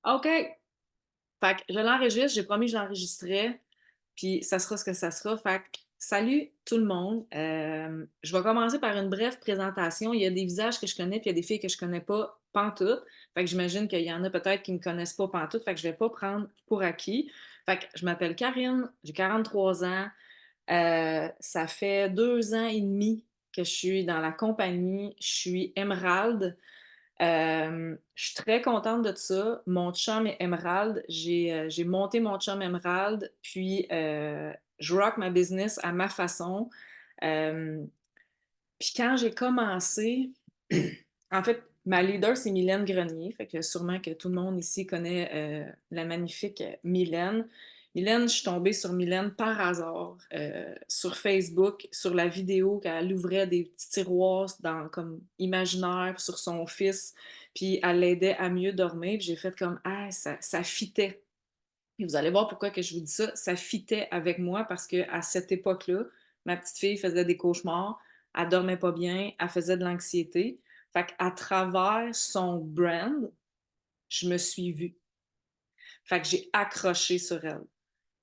OK. Fait que je l'enregistre, j'ai promis que je l'enregistrais, puis ça sera ce que ça sera. Fait que salut tout le monde. Je vais commencer par une brève présentation. Il y a des visages que je connais, puis il y a des filles que je connais pas pantoute. Fait que j'imagine qu'il y en a peut-être qui me connaissent pas pantoute, fait que je vais pas prendre pour acquis. Fait que je m'appelle Karine, j'ai 43 ans. Ça fait 2 ans et demi que je suis dans la compagnie. Je suis Emerald. Je suis très contente de ça. Mon chum est Emerald. J'ai monté mon chum Emerald, puis je rock ma business à ma façon. Hem, Puis quand j'ai commencé, en fait, ma leader, c'est Mylène Grenier, fait que sûrement que tout le monde ici connaît, la magnifique Mylène. Mylène, je suis tombée sur Mylène par hasard, sur Facebook, sur la vidéo qu'elle ouvrait des petits tiroirs dans comme imaginaire sur son fils, puis elle l'aidait à mieux dormir, puis j'ai fait comme: «Ah, ça fitait». Et vous allez voir pourquoi que je vous dis ça, ça fitait avec moi parce qu'à cette époque-là, ma petite fille faisait des cauchemars, elle dormait pas bien, elle faisait de l'anxiété. Fait qu'à travers son brand, je me suis vue. Fait que j'ai accroché sur elle.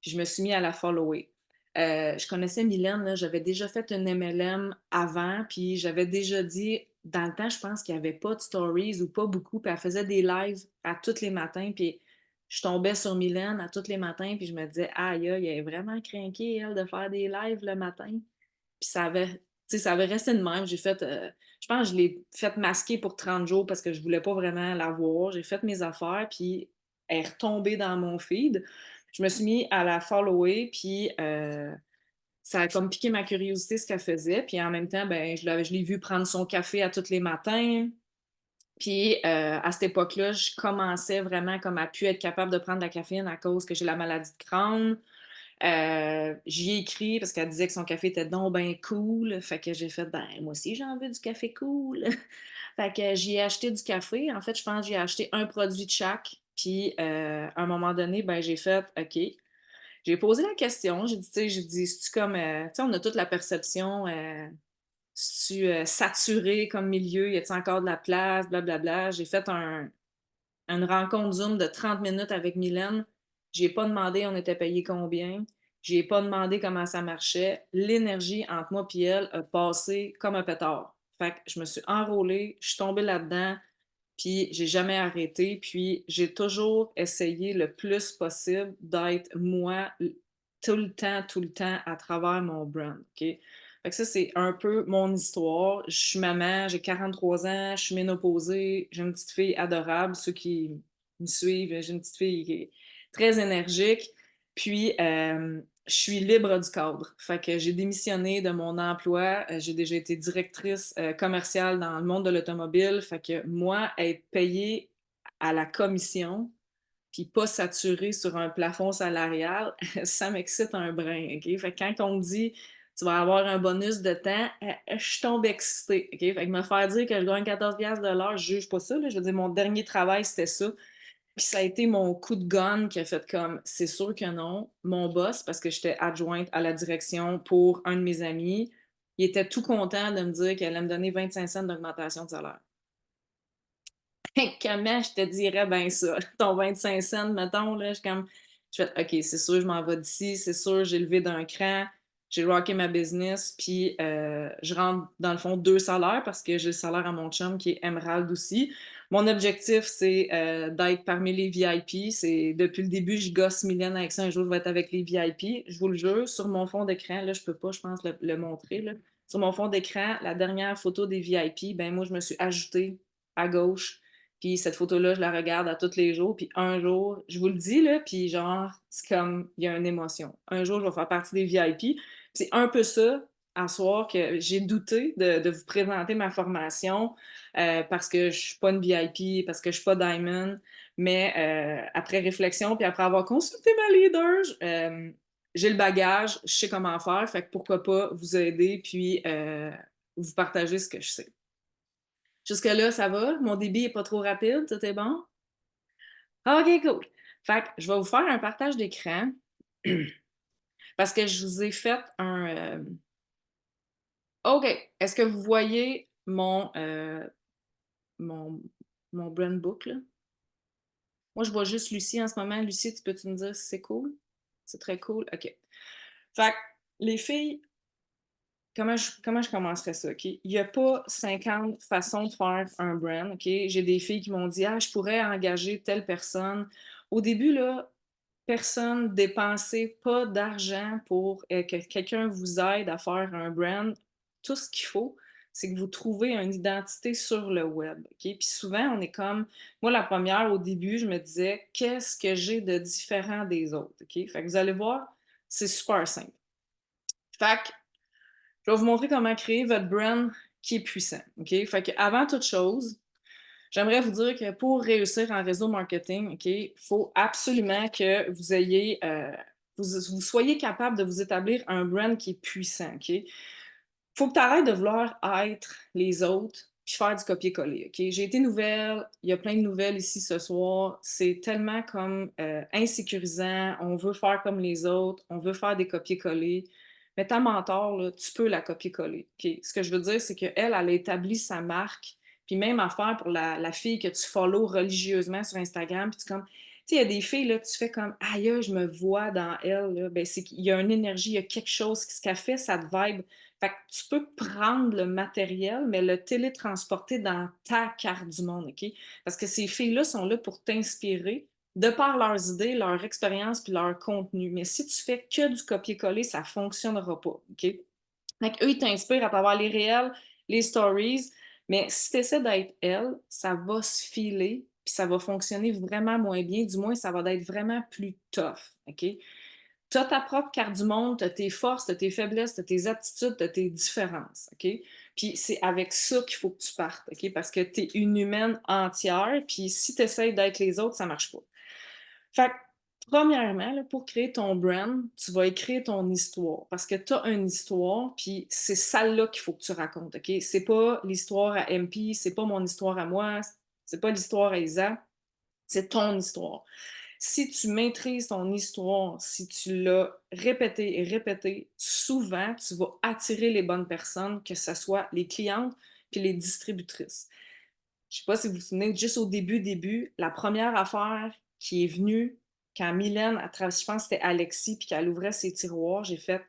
Puis je me suis mis à la follower. Je connaissais Mylène, là, j'avais déjà fait une MLM avant, puis j'avais déjà dit dans le temps, je pense qu'il y avait pas de stories ou pas beaucoup, puis elle faisait des lives à tous les matins, puis je tombais sur Mylène à tous les matins, puis je me disais: «Aïe, aïe, elle est vraiment crinquée, elle, de faire des lives le matin». Puis ça avait, tu sais, ça avait resté de même. J'ai fait, je pense que je l'ai fait masquer pour 30 jours parce que je voulais pas vraiment la voir. J'ai fait mes affaires, puis elle est retombée dans mon feed. Je me suis mis à la follower, puis ça a comme piqué ma curiosité ce qu'elle faisait. Puis en même temps, ben, je l'ai vue prendre son café à tous les matins. Puis à cette époque-là, je commençais vraiment comme à pu être capable de prendre de la caféine à cause que j'ai la maladie de Crohn. J'y ai écrit parce qu'elle disait que son café était donc ben cool. Fait que j'ai fait: «Ben, moi aussi, j'en veux du café cool». Fait que j'y ai acheté du café. En fait, je pense que j'ai acheté un produit de chaque. Puis, à un moment donné, ben, j'ai fait: «OK». J'ai posé la question. J'ai dit, tu sais, j'ai dit: «C'est-tu comme, tu sais, on a toute la perception, c'est-tu, saturé comme milieu? Y a-t-il encore de la place? Blablabla». J'ai fait une rencontre Zoom de 30 minutes avec Mylène. J'ai pas demandé on était payé combien. J'ai pas demandé comment ça marchait. L'énergie entre moi et elle a passé comme un pétard. Fait que je me suis enrôlée, je suis tombée là-dedans, puis j'ai jamais arrêté. Puis j'ai toujours essayé le plus possible d'être moi tout le temps à travers mon brand. OK? Fait que ça, c'est un peu mon histoire. Je suis maman, j'ai 43 ans, je suis ménopausée, j'ai une petite fille adorable. Ceux qui me suivent, j'ai une petite fille qui est très énergique. Puis, je suis libre du cadre. Fait que j'ai démissionné de mon emploi. J'ai déjà été directrice commerciale dans le monde de l'automobile. Fait que moi, être payée à la commission, puis pas saturée sur un plafond salarial, ça m'excite un brin. OK? Fait que quand on me dit tu vas avoir un bonus de temps, je tombe excitée. OK? Fait que me faire dire que je gagne 14$ de l'heure, je juge pas ça. Là. Je veux dire, mon dernier travail, c'était ça. Puis ça a été mon coup de gun qui a fait comme, c'est sûr que non. Mon boss, parce que j'étais adjointe à la direction pour un de mes amis, il était tout content de me dire qu'elle allait me donner 25 cents d'augmentation de salaire. Comment je te dirais bien ça? Ton 25 cents, mettons, là, je fais, OK, c'est sûr, je m'en vais d'ici, c'est sûr, j'ai levé d'un cran, j'ai rocké ma business, puis je rentre, dans le fond, 2 salaires parce que j'ai le salaire à mon chum qui est Emerald aussi. Mon objectif, c'est d'être parmi les VIP. C'est, depuis le début, je gosse Mylène avec ça. Un jour, je vais être avec les VIP. Je vous le jure, sur mon fond d'écran, là, je peux pas, je pense, le montrer, là. Sur mon fond d'écran, la dernière photo des VIP, ben moi, je me suis ajoutée à gauche, puis cette photo-là, je la regarde à tous les jours. Puis un jour, je vous le dis, là, puis genre, c'est comme, il y a une émotion. Un jour, je vais faire partie des VIP. C'est un peu ça, à soir, que j'ai douté de vous présenter ma formation parce que je suis pas une VIP, parce que je suis pas Diamond. Mais après réflexion, puis après avoir consulté ma leader, j'ai le bagage, je sais comment faire. Fait que pourquoi pas vous aider, puis vous partager ce que je sais. Jusque-là, ça va? Mon débit est pas trop rapide? Tout est bon? OK, cool. Fait que je vais vous faire un partage d'écran parce que je vous ai fait un, OK. Est-ce que vous voyez mon, mon brand book, là? Moi, je vois juste Lucie en ce moment. Lucie, tu peux-tu me dire si c'est cool? C'est très cool? OK. Fait que les filles, comment je commencerais ça, OK? Il y a pas 50 façons de faire un brand, OK? J'ai des filles qui m'ont dit: «Ah, je pourrais engager telle personne». Au début, là, personne dépensez pas d'argent pour, que quelqu'un vous aide à faire un brand. Tout ce qu'il faut, c'est que vous trouvez une identité sur le web, OK? Puis souvent, on est comme moi, la première au début, je me disais: «Qu'est-ce que j'ai de différent des autres?» OK? Fait que vous allez voir, c'est super simple. Fait que je vais vous montrer comment créer votre brand qui est puissant. OK? Fait que avant toute chose, j'aimerais vous dire que pour réussir en réseau marketing, OK, il faut absolument que vous ayez, vous soyez capable de vous établir un brand qui est puissant. OK? Faut que tu arrêtes de vouloir être les autres puis faire du copier-coller. OK? J'ai été nouvelle, il y a plein de nouvelles ici ce soir. C'est tellement comme insécurisant. On veut faire comme les autres, on veut faire des copier-coller. Mais ta mentor, là, tu peux la copier-coller. OK? Ce que je veux dire, c'est qu'elle, elle a établi sa marque. Puis même affaire pour la fille que tu follow religieusement sur Instagram. Puis tu comme. Tu sais, il y a des filles, là, tu fais comme aïe, je me vois dans elle. Là. Ben, c'est qu'il y a une énergie, il y a quelque chose. Ce qu'elle fait, ça te vibe. Fait que tu peux prendre le matériel, mais le télétransporter dans ta carte du monde, OK? Parce que ces filles-là sont là pour t'inspirer de par leurs idées, leur expérience puis leur contenu. Mais si tu fais que du copier-coller, ça ne fonctionnera pas, OK? Fait qu'eux, ils t'inspirent à travers les réels, les stories, mais si tu essaies d'être elle, ça va se filer puis ça va fonctionner vraiment moins bien. Du moins, ça va être vraiment plus tough, OK? Tu as ta propre carte du monde, tu as tes forces, tu as tes faiblesses, tu as tes aptitudes, tu as tes différences, OK? Puis c'est avec ça qu'il faut que tu partes, OK? Parce que tu es une humaine entière, puis si tu essaies d'être les autres, ça marche pas. Fait que, premièrement, là, pour créer ton brand, tu vas écrire ton histoire parce que tu as une histoire, puis c'est celle-là qu'il faut que tu racontes, OK? C'est pas l'histoire à MP, c'est pas mon histoire à moi, c'est pas l'histoire à Isa, c'est ton histoire. Si tu maîtrises ton histoire, si tu l'as répété et répété souvent, tu vas attirer les bonnes personnes, que ce soit les clientes puis les distributrices. Je sais pas si vous vous souvenez, juste au début, la première affaire qui est venue quand Mylène a travaillé, je pense que c'était Alexis, puis qu'elle ouvrait ses tiroirs, j'ai fait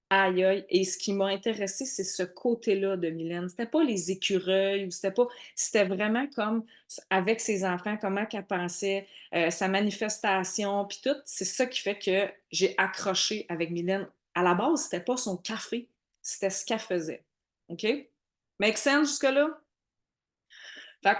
aïe aïe. Et ce qui m'a intéressé, c'est ce côté-là de Mylène. C'était pas les écureuils, ou c'était pas, c'était vraiment comme avec ses enfants, comment qu'elle pensait, sa manifestation, puis tout. C'est ça qui fait que j'ai accroché avec Mylène. À la base, c'était pas son café, c'était ce qu'elle faisait. OK? Make sense jusque-là? Fait que,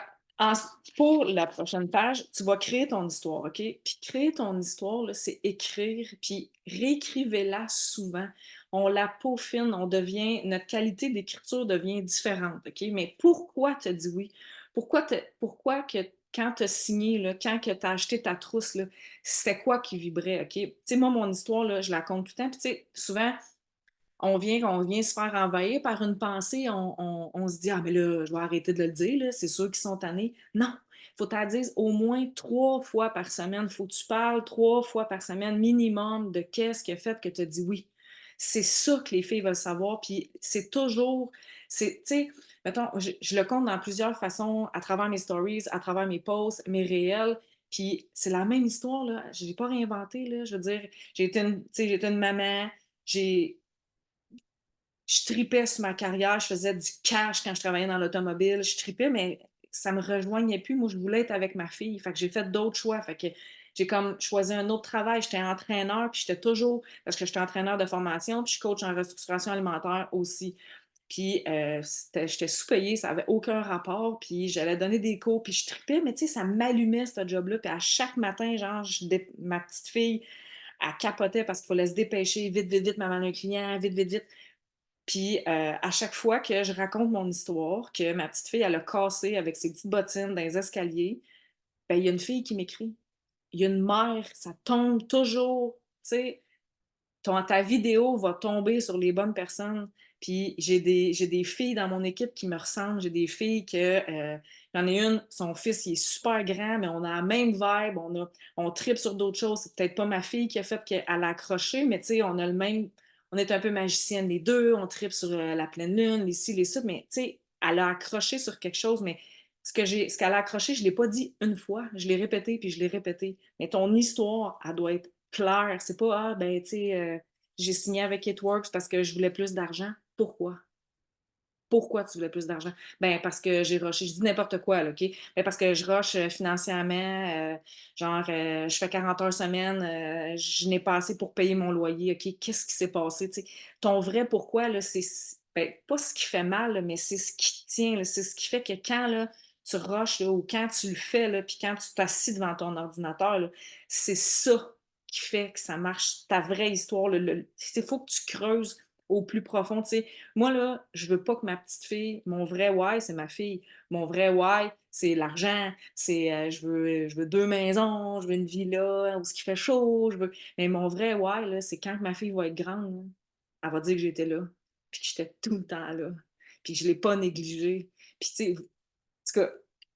pour la prochaine page, tu vas créer ton histoire, OK? Puis créer ton histoire, là, c'est écrire, puis réécrivez-la souvent. On la peaufine, on devient, notre qualité d'écriture devient différente, OK? Mais pourquoi tu dis oui? Pourquoi que quand tu as signé, là, quand tu as acheté ta trousse, là, c'était quoi qui vibrait, OK? Tu sais, moi, mon histoire, là, je la compte tout le temps. Puis, tu sais, souvent, on vient se faire envahir par une pensée, on se dit: «Ah mais là, je vais arrêter de le dire là, c'est sûr qu'ils sont tannés». Non, faut que tu dises au moins 3 fois par semaine. Faut que tu parles 3 fois par semaine minimum de qu'est-ce qui a fait que tu as dit oui. C'est ça que les filles veulent savoir, puis c'est toujours tu sais, mettons, je le compte dans plusieurs façons, à travers mes stories, à travers mes posts, mes réels, puis c'est la même histoire là, je l'ai pas réinventé là. Je veux dire, j'ai été une maman, j'ai je tripais sur ma carrière, je faisais du cash quand je travaillais dans l'automobile, je tripais, mais ça me rejoignait plus. Moi, je voulais être avec ma fille. Fait que j'ai fait d'autres choix. Fait que j'ai comme choisi un autre travail. J'étais entraîneur, puis j'étais toujours, parce que j'étais entraîneur de formation, puis je coach en restructuration alimentaire aussi. Puis j'étais sous-payée, ça avait aucun rapport, puis j'allais donner des cours, puis je tripais, mais tu sais, ça m'allumait, ce job-là. Puis à chaque matin, genre, ma petite fille, elle capotait parce qu'il fallait se dépêcher, vite, vite, vite, maman a un client, vite, vite, vite. Puis à chaque fois que je raconte mon histoire, que ma petite fille, elle a cassé avec ses petites bottines dans les escaliers, ben il y a une fille qui m'écrit. Il y a une mère, ça tombe toujours, tu sais, ta vidéo va tomber sur les bonnes personnes. Puis j'ai des filles dans mon équipe qui me ressemblent. J'ai des filles il y en a une, son fils, il est super grand, mais on a la même vibe, on tripe sur d'autres choses. C'est peut-être pas ma fille qui a fait qu'elle a accroché, mais tu sais, on a le même, on est un peu magiciennes les deux, on tripe sur la pleine lune, les ci, les ça, mais tu sais, elle a accroché sur quelque chose, mais ce qu'elle a accroché, je ne l'ai pas dit une fois, je l'ai répété, puis je l'ai répété. Mais ton histoire, elle doit être claire. C'est pas, ah, ben, tu sais, j'ai signé avec It Works parce que je voulais plus d'argent. Pourquoi? Pourquoi tu voulais plus d'argent? Ben, parce que j'ai rushé. Je dis n'importe quoi, là, OK? Ben, parce que je rush financièrement, genre, je fais 40 heures semaine, je n'ai pas assez pour payer mon loyer, OK? Qu'est-ce qui s'est passé? Tu sais, ton vrai pourquoi, là, ben, pas ce qui fait mal, là, mais c'est ce qui te tient, là, c'est ce qui fait que quand là, tu rushes, là, ou quand tu le fais, là, puis quand tu t'assis devant ton ordinateur, là, c'est ça qui fait que ça marche. Ta vraie histoire, il faut que tu creuses au plus profond, tu sais. Moi, là, je veux pas que ma petite fille, mon vrai why, c'est ma fille. Mon vrai why, c'est l'argent. C'est je veux deux maisons, je veux une villa où ce qui fait chaud. Mais mon vrai why, là, c'est quand ma fille va être grande, là, elle va dire que j'étais là. Puis que j'étais tout le temps là. Puis que je l'ai pas négligé. Puis, tu sais, tout cas,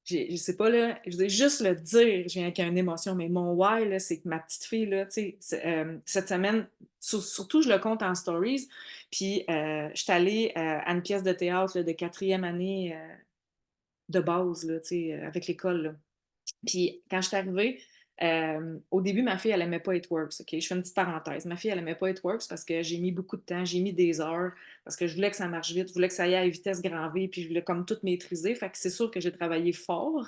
je sais pas, là, je veux dire, juste le dire, je viens avec une émotion, mais mon why, là, c'est que ma petite fille, là, tu sais, cette semaine, surtout, je le compte en stories, puis je suis allée à une pièce de théâtre là, de quatrième année de base, là, tu sais, avec l'école, là. Puis quand je suis arrivée, au début, ma fille, elle aimait pas It Works, OK? Je fais une petite parenthèse. Ma fille, elle aimait pas It Works parce que j'ai mis beaucoup de temps, j'ai mis des heures, parce que je voulais que ça marche vite, je voulais que ça aille à vitesse grand V, puis je voulais comme tout maîtriser. Fait que c'est sûr que j'ai travaillé fort.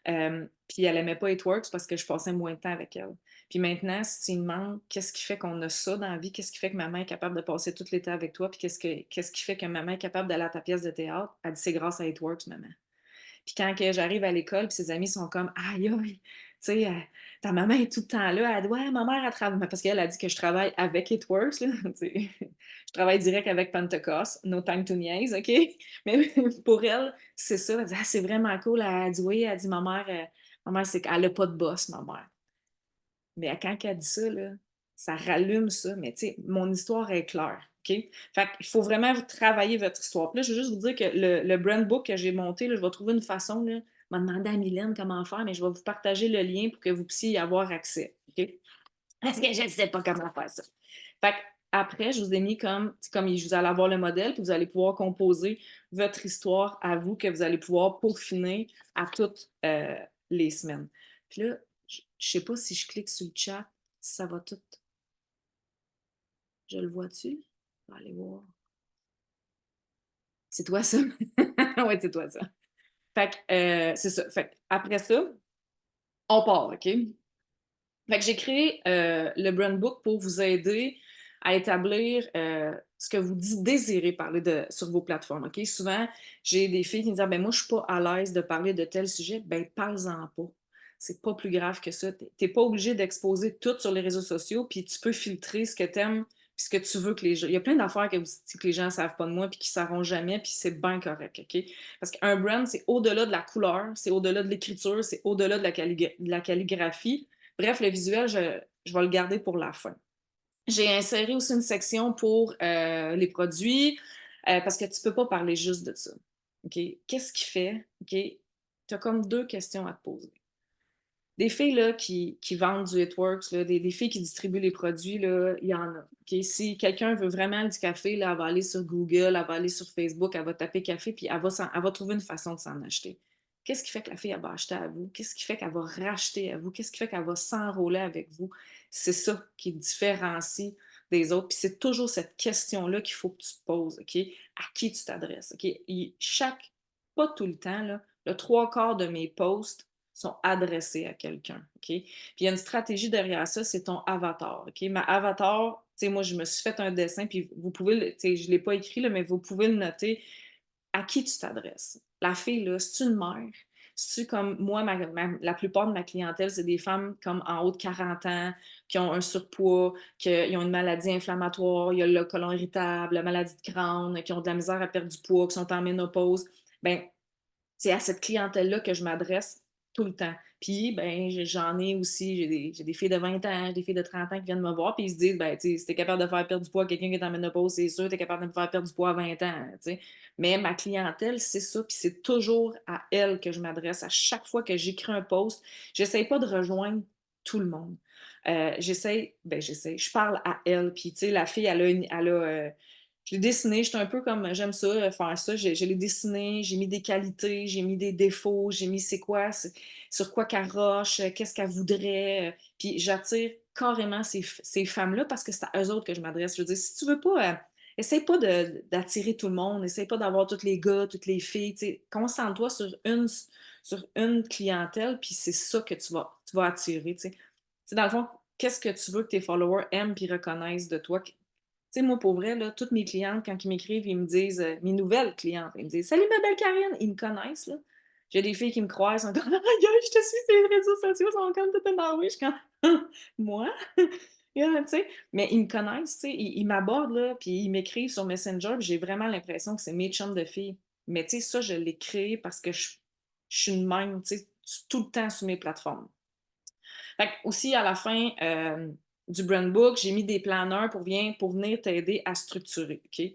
Puis elle aimait pas It Works parce que je passais moins de temps avec elle. Puis maintenant, si tu me demandes qu'est-ce qui fait qu'on a ça dans la vie, qu'est-ce qui fait que maman est capable de passer tout l'été avec toi, puis qu'est-ce qui fait que maman est capable d'aller à ta pièce de théâtre, elle dit c'est grâce à It Works, maman. Puis quand que j'arrive à l'école, puis ses amis sont comme aïe aïe, tu sais, ta maman est tout le temps là. Elle dit ouais, ma mère, elle travaille. Parce qu'elle a dit que je travaille avec It Works, là. Tu sais. Je travaille direct avec Pentecost, no time to niaise, OK? Mais pour elle, c'est ça. Elle dit ah, c'est vraiment cool. Elle dit oui, elle dit ma mère, c'est qu'elle n'a pas de boss, ma mère. Mais quand elle dit ça, là, ça rallume ça. Mais tu sais, mon histoire est claire. OK? Fait qu'il faut vraiment travailler votre histoire. Puis là, je veux juste vous dire que le brand book que j'ai monté, là, je vais trouver une façon, là, je vais demander à Mylène comment faire, mais je vais vous partager le lien pour que vous puissiez y avoir accès. OK? Parce que je ne sais pas comment faire ça. Fait que après, je vous ai mis comme je vous allez avoir le modèle, puis vous allez pouvoir composer votre histoire à vous, que vous allez pouvoir peaufiner à toutes les semaines. Puis là, je ne sais pas si je clique sur le chat, si ça va tout. Je le vois-tu? On va aller voir. C'est toi ça? Oui, c'est toi ça. Fait que c'est ça. Fait que après ça, on part, OK? Fait que j'ai créé le brand book pour vous aider à établir ce que vous désirez parler sur vos plateformes. OK? Souvent, j'ai des filles qui me disent ah, ben moi, je suis pas à l'aise de parler de tel sujet. Ben, parle-en pas. C'est pas plus grave que ça. T'es pas obligé d'exposer tout sur les réseaux sociaux, puis tu peux filtrer ce que t'aimes, puis ce que tu veux que les gens. Il y a plein d'affaires que les gens ne savent pas de moi, puis qui ne sauront jamais, puis c'est bien correct, OK? Parce qu'un brand, c'est au-delà de la couleur, c'est au-delà de l'écriture, c'est au-delà de la calligraphie. Bref, le visuel, je vais le garder pour la fin. J'ai inséré aussi une section pour les produits parce que tu ne peux pas parler juste de ça. OK? Qu'est-ce qui fait? OK? Tu as comme deux questions à te poser. Des filles là, qui vendent du Hitworks, là, des filles qui distribuent les produits, là, il y en a. OK? Si quelqu'un veut vraiment du café, là, elle va aller sur Google, elle va aller sur Facebook, elle va taper café, puis elle va trouver une façon de s'en acheter. Qu'est-ce qui fait que la fille elle va acheter à vous? Qu'est-ce qui fait qu'elle va racheter à vous? Qu'est-ce qui fait qu'elle va s'enrôler avec vous? C'est ça qui différencie des autres. Puis c'est toujours cette question-là qu'il faut que tu te poses. OK? À qui tu t'adresses? OK? Pas tout le temps, là, le trois quarts de mes posts sont adressés à quelqu'un. OK? Puis il y a une stratégie derrière ça, c'est ton avatar. OK? Ma avatar, tu sais, moi, je me suis fait un dessin, puis vous pouvez, tu sais, je ne l'ai pas écrit, là, mais vous pouvez le noter. À qui tu t'adresses? La fille, là, c'est une mère. C'est comme moi, la plupart de ma clientèle, c'est des femmes comme en haut de 40 ans, qui ont un surpoids, qui ont une maladie inflammatoire, il y a le côlon irritable, la maladie de Crohn, qui ont de la misère à perdre du poids, qui sont en ménopause. Ben, c'est à cette clientèle-là que je m'adresse tout le temps. Puis, ben, j'en ai aussi, j'ai des filles de 20 ans, des filles de 30 ans qui viennent me voir, puis ils se disent, ben, tu sais, si t'es capable de faire perdre du poids à quelqu'un qui est en ménopause, c'est sûr, t'es capable de me faire perdre du poids à 20 ans, tu sais. Mais ma clientèle, c'est ça, puis c'est toujours à elle que je m'adresse. À chaque fois que j'écris un post, j'essaye pas de rejoindre tout le monde. J'essaye, je parle à elle, puis tu sais, la fille, elle a Je l'ai dessiné, j'étais un peu comme j'aime ça, faire ça. Je l'ai dessiné, j'ai mis des qualités, j'ai mis des défauts, j'ai mis c'est quoi, sur quoi qu'elle roche, qu'est-ce qu'elle voudrait. Puis j'attire carrément ces femmes-là parce que c'est à eux autres que je m'adresse. Je veux dire, si tu veux pas, essaye pas d'attirer tout le monde, essaye pas d'avoir tous les gars, toutes les filles. Tu sais, concentre-toi sur une clientèle, puis c'est ça que tu vas attirer. Tu sais. Tu sais, dans le fond, qu'est-ce que tu veux que tes followers aiment puis reconnaissent de toi? Tu sais, moi, pour vrai, là, toutes mes clientes, quand ils m'écrivent, ils me disent, mes nouvelles clientes, ils me disent «Salut ma belle Karine!» Ils me connaissent, là. J'ai des filles qui me croisent, sont comme «Oh my God, je te suis sur les réseaux sociaux», ils sont comme tout énervées. Je suis comme «Moi?» Yeah, tu sais, mais ils me connaissent, tu sais, ils m'abordent, là, puis ils m'écrivent sur Messenger, puis j'ai vraiment l'impression que c'est mes chums de filles. Mais tu sais, ça, je l'ai créé parce que je suis une même, tu sais, tout le temps sur mes plateformes. Fait que aussi, à la fin du brand book, j'ai mis des planeurs pour venir t'aider à structurer. OK?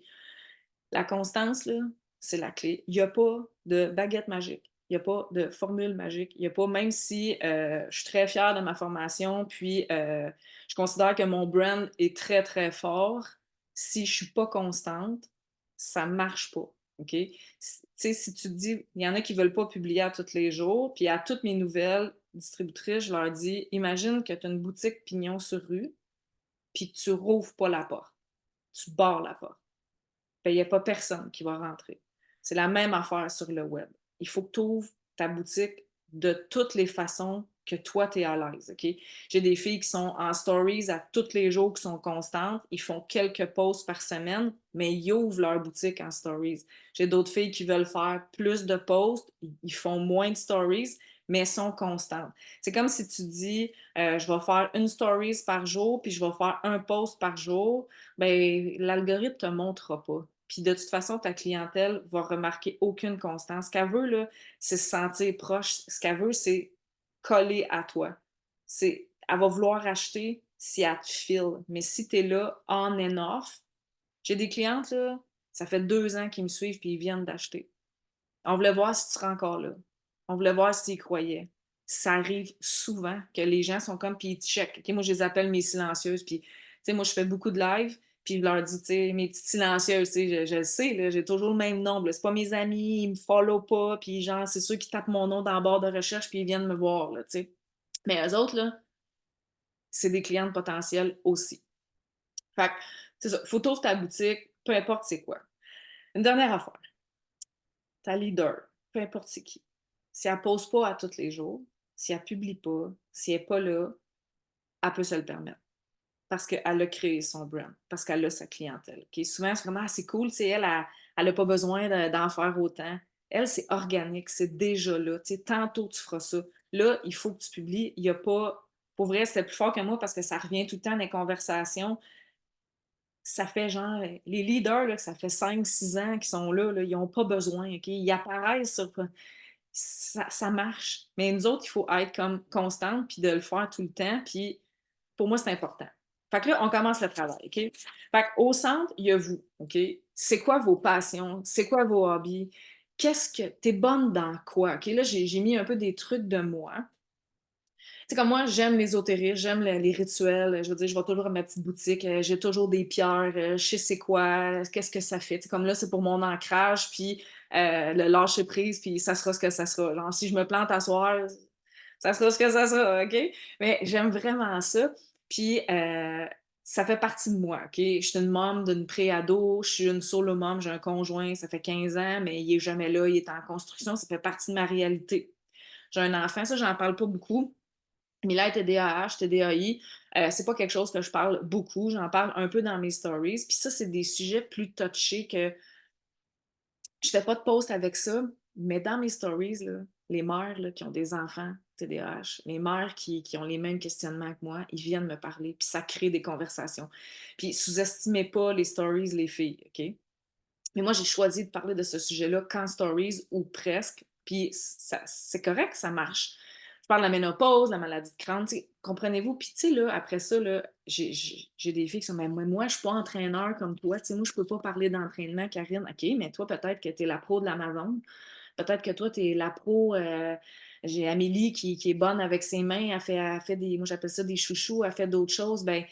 La constance, là, c'est la clé. Il n'y a pas de baguette magique. Il n'y a pas de formule magique. Il n'y a pas, même si je suis très fière de ma formation, puis je considère que mon brand est très, très fort, si je ne suis pas constante, ça ne marche pas. OK? Tu sais, si tu te dis, il y en a qui ne veulent pas publier à tous les jours, puis à toutes mes nouvelles distributrices, je leur dis, imagine que tu as une boutique pignon sur rue, puis que tu rouvres pas la porte. Tu barres la porte. Ben, il n'y a pas personne qui va rentrer. C'est la même affaire sur le web. Il faut que tu ouvres ta boutique de toutes les façons que toi, tu es à l'aise. OK? J'ai des filles qui sont en stories à tous les jours, qui sont constantes. Ils font quelques posts par semaine, mais ils ouvrent leur boutique en stories. J'ai d'autres filles qui veulent faire plus de posts. Ils font moins de stories, mais sont constantes. C'est comme si tu dis, je vais faire une stories par jour, puis je vais faire un post par jour. Ben, l'algorithme te montrera pas. Puis de toute façon, ta clientèle va remarquer aucune constance. Ce qu'elle veut, là, c'est se sentir proche. Ce qu'elle veut, c'est coller à toi. Elle va vouloir acheter si elle te file. Mais si tu es là, on and off, j'ai des clientes, là, ça fait 2 ans qu'ils me suivent puis ils viennent d'acheter. On voulait voir si tu serais encore là. On voulait voir s'ils y croyaient. Ça arrive souvent que les gens sont comme, puis ils checkent. OK, moi, je les appelle mes silencieuses. Puis, tu sais, moi, je fais beaucoup de live, puis je leur dis, tu sais, mes petites silencieuses, tu sais, je le sais, là, j'ai toujours le même nombre. C'est pas mes amis, ils me follow pas, puis genre, c'est ceux qui tapent mon nom dans la barre de recherche, puis ils viennent me voir, là, tu sais. Mais eux autres, là, c'est des clientes potentielles aussi. Fait que, c'est ça, faut t'ouvrir ta boutique, peu importe c'est quoi. Une dernière affaire. Ta leader, peu importe c'est qui, si elle ne pose pas à tous les jours, si elle ne publie pas, si elle n'est pas là, elle peut se le permettre. Parce qu'elle a créé son brand, parce qu'elle a sa clientèle. Okay? Souvent, c'est comme, ah, c'est cool, elle n'a pas besoin d'en faire autant. Elle, c'est organique, c'est déjà là. Tu sais, tantôt, tu feras ça. Là, il faut que tu publies. Il n'y a pas. Pour vrai, c'était plus fort que moi parce que ça revient tout le temps dans les conversations. Ça fait genre, les leaders, là, ça fait 5, 6 ans qu'ils sont là, ils n'ont pas besoin. OK? Ils apparaissent sur ça marche. Mais nous autres, il faut être comme constante puis de le faire tout le temps. Puis pour moi, c'est important. Fait que là, on commence le travail, OK? Fait qu'au centre, il y a vous, OK? C'est quoi vos passions? C'est quoi vos hobbies? Qu'est-ce que t'es bonne dans quoi? OK? Là, j'ai mis un peu des trucs de moi. Tu sais, comme moi, j'aime l'ésotérisme, j'aime les rituels. Je veux dire, je vais toujours à ma petite boutique, j'ai toujours des pierres, je sais c'est quoi, qu'est-ce que ça fait. Tu sais, comme là, c'est pour mon ancrage, puis le lâcher prise, puis ça sera ce que ça sera. Genre, si je me plante à soir, ça sera ce que ça sera, OK? Mais j'aime vraiment ça. Puis ça fait partie de moi, OK? Je suis une mom d'une pré-ado, je suis une solo mom, j'ai un conjoint, ça fait 15 ans, mais il est jamais là, il est en construction, ça fait partie de ma réalité. J'ai un enfant, ça, j'en parle pas beaucoup. Mila est TDAH, TDAI, c'est pas quelque chose que je parle beaucoup, j'en parle un peu dans mes stories. Puis ça, c'est des sujets plus touchés que je fais pas de post avec ça, mais dans mes stories, là, les mères là, qui ont des enfants TDAH, les mères qui ont les mêmes questionnements que moi, ils viennent me parler, puis ça crée des conversations. Puis sous-estimez pas les stories, les filles, OK? Mais moi, j'ai choisi de parler de ce sujet-là qu'en stories ou presque. Puis c'est correct, ça marche. Je parle de la ménopause, la maladie de Crohn, comprenez-vous? Puis tu sais, là, après ça, là, j'ai des filles qui sont, mais moi, je suis pas entraîneur comme toi. Tu sais, moi, je peux pas parler d'entraînement, Karine. OK, mais toi, peut-être que tu es la pro de l'Amazon. Peut-être que toi, tu es la pro. J'ai Amélie qui est bonne avec ses mains. Elle fait des, moi, j'appelle ça des chouchous. Elle fait d'autres choses. Ben,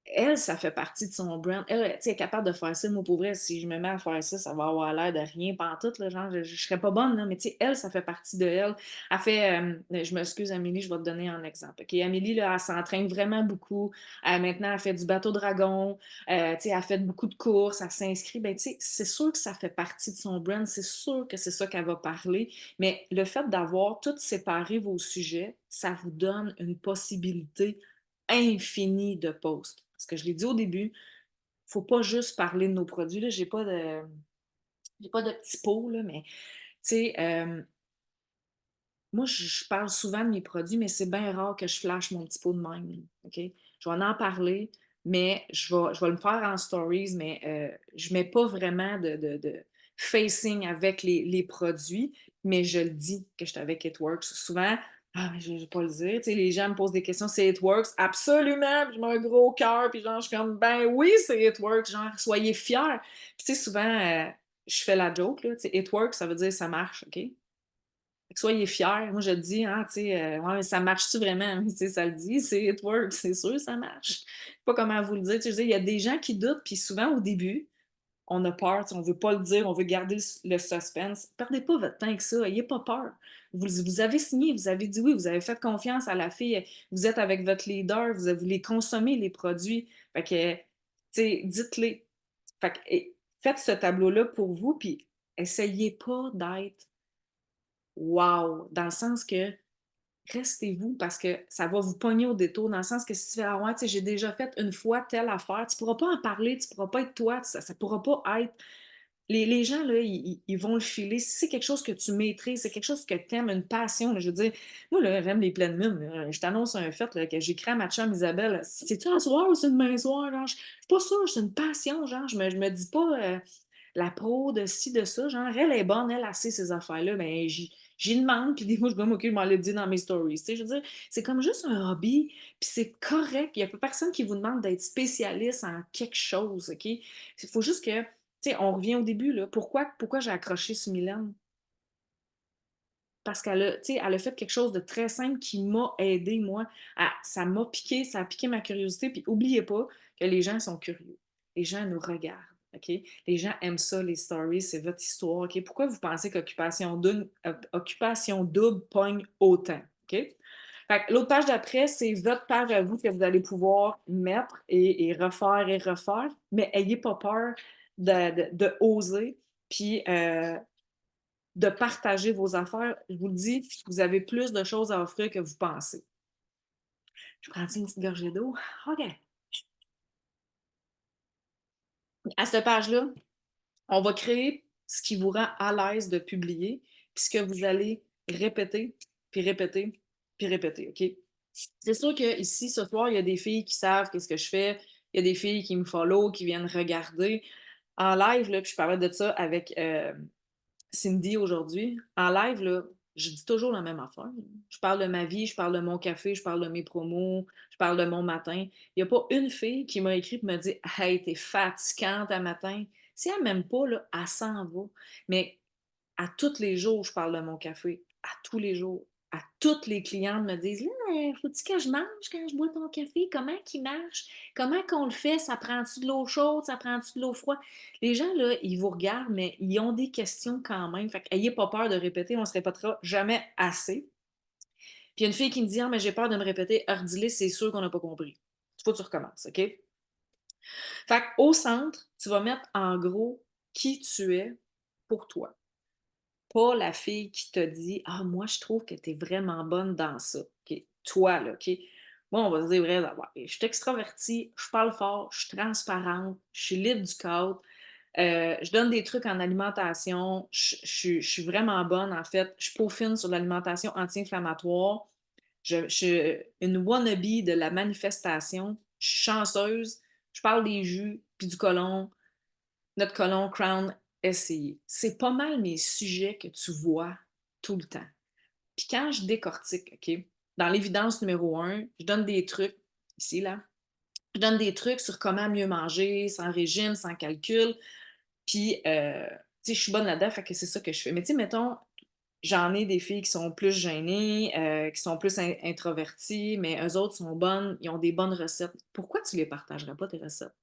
elle, ça fait partie de son brand. Elle, tu sais, elle est capable de faire ça. Moi, pour vrai, si je me mets à faire ça, ça va avoir l'air de rien pantoute, là, genre, je serais pas bonne, là, mais tu sais, elle, ça fait partie de elle. Elle fait, je m'excuse, Amélie, je vais te donner un exemple. OK, Amélie, là, elle s'entraîne vraiment beaucoup. Maintenant, elle fait du bateau dragon. Tu sais, elle fait beaucoup de courses, elle s'inscrit. Ben, tu sais, c'est sûr que ça fait partie de son brand. C'est sûr que c'est ça qu'elle va parler. Mais le fait d'avoir tout séparé vos sujets, ça vous donne une possibilité infinie de posts. Parce que je l'ai dit au début, faut pas juste parler de nos produits. Là, j'ai pas de petit pot, là, mais tu sais, moi, je parle souvent de mes produits, mais c'est bien rare que je flash mon petit pot de même. Là, OK? Je vais en parler, mais je vais le faire en stories, mais je mets pas vraiment de facing avec les produits, mais je le dis que je suis avec It Works. Souvent, ah, mais je vais pas le dire. Tu sais, les gens me posent des questions, c'est It Works? Absolument! Puis je mets un gros cœur, puis genre, je suis comme, ben oui, c'est It Works. Genre, soyez fiers. Puis tu sais, souvent, je fais la joke, là. Tu sais, It Works, ça veut dire ça marche, OK? Fait que soyez fiers. Moi, je le dis, hein, tu sais, ouais, mais ça marche-tu vraiment? Tu sais, ça le dit, c'est it works, c'est sûr, ça marche. Je sais pas comment vous le dire. Tu sais, je veux dire, il y a des gens qui doutent, puis souvent, au début, on a peur, tu sais, on veut pas le dire, on veut garder le suspense. Perdez pas votre temps avec ça, ayez pas peur. Vous avez signé, vous avez dit oui, vous avez fait confiance à la fille, vous êtes avec votre leader, vous voulez consommer les produits. Fait que, tu sais, dites-les. Fait que, faites ce tableau-là pour vous, puis essayez pas d'être wow! Dans le sens que restez-vous parce que ça va vous pogner au détour. Dans le sens que si tu fais ah ouais, tu sais, j'ai déjà fait une fois telle affaire, tu pourras pas en parler, tu pourras pas être toi, ça pourra pas être. Les gens, là, ils vont le filer. Si c'est quelque chose que tu maîtrises, c'est quelque chose que tu aimes, une passion, là, je veux dire, moi, là, j'aime les pleines lunes. Là. Je t'annonce un fait là, que j'écris à ma chum Isabelle. C'est-tu un soir ou c'est demain soir? Genre, je suis pas sûre, c'est une passion. Genre, je me dis pas la pro de ci, de ça. Genre, elle est bonne, elle sait ces affaires-là. Mais j'y demande, puis des fois, je me dis, OK, je m'en l'ai dit dans mes stories. Tu sais, je veux dire, c'est comme juste un hobby, puis c'est correct. Il n'y a pas personne qui vous demande d'être spécialiste en quelque chose, OK? Il faut juste que, tu sais, on revient au début, là. Pourquoi j'ai accroché sur Mylène? Parce qu'elle a, tu sais, elle a fait quelque chose de très simple qui m'a aidé, moi. Ça m'a piqué, ça a piqué ma curiosité. Puis oubliez pas que les gens sont curieux. Les gens nous regardent. OK? Les gens aiment ça, les stories, c'est votre histoire. OK? Pourquoi vous pensez Occupation double pogne autant? OK? Fait que l'autre page d'après, c'est votre page à vous que vous allez pouvoir mettre et refaire, mais ayez pas peur de oser. Puis de partager vos affaires. Je vous le dis, vous avez plus de choses à offrir que vous pensez. Je prends une petite gorgée d'eau. OK. À cette page-là, on va créer ce qui vous rend à l'aise de publier, puis ce que vous allez répéter, puis répéter, puis répéter, OK? C'est sûr que ici, ce soir, il y a des filles qui savent qu'est-ce que je fais, il y a des filles qui me follow, qui viennent regarder. En live, là, puis je parlais de ça avec Cindy aujourd'hui. En live, là, je dis toujours la même affaire. Je parle de ma vie, je parle de mon café, je parle de mes promos, je parle de mon matin. Il n'y a pas une fille qui m'a écrit et me dit Hey, t'es fatigante à matin. Si elle m'aime pas, là, elle s'en va. Mais à tous les jours, je parle de mon café. À tous les jours. À toutes les clientes me disent Là, faut-tu que je mange quand je bois ton café? Comment qu'il marche? Comment qu'on le fait? Ça prend-tu de l'eau chaude? Ça prend-tu de l'eau froide? Les gens, là, ils vous regardent, mais ils ont des questions quand même. Fait qu'ayez pas peur de répéter, on se répétera jamais assez. Puis il y a une fille qui me dit Ah, mais j'ai peur de me répéter. Ardilé, c'est sûr qu'on n'a pas compris. Il faut que tu recommences, OK? Fait qu'au centre, tu vas mettre en gros qui tu es pour toi. Pas la fille qui te dit Ah, moi, je trouve que tu es vraiment bonne dans ça. OK? Toi, là, OK? Moi, on va se dire vrai d'abord. Je suis extravertie, je parle fort, je suis transparente, je suis libre du cadre, je donne des trucs en alimentation, je suis vraiment bonne, en fait. Je peaufine sur l'alimentation anti-inflammatoire. Je suis une wannabe de la manifestation. Je suis chanceuse. Je parle des jus, puis du colon, notre colon Crown SCI. C'est pas mal mes sujets que tu vois tout le temps. Puis quand je décortique, OK, dans l'évidence numéro un, je donne des trucs, ici, là, je donne des trucs sur comment mieux manger, sans régime, sans calcul. Puis, tu sais, je suis bonne là-dedans, fait que c'est ça que je fais. Mais tu sais, mettons, j'en ai des filles qui sont plus gênées, qui sont plus introverties, mais eux autres sont bonnes, ils ont des bonnes recettes. Pourquoi tu les partagerais pas tes recettes?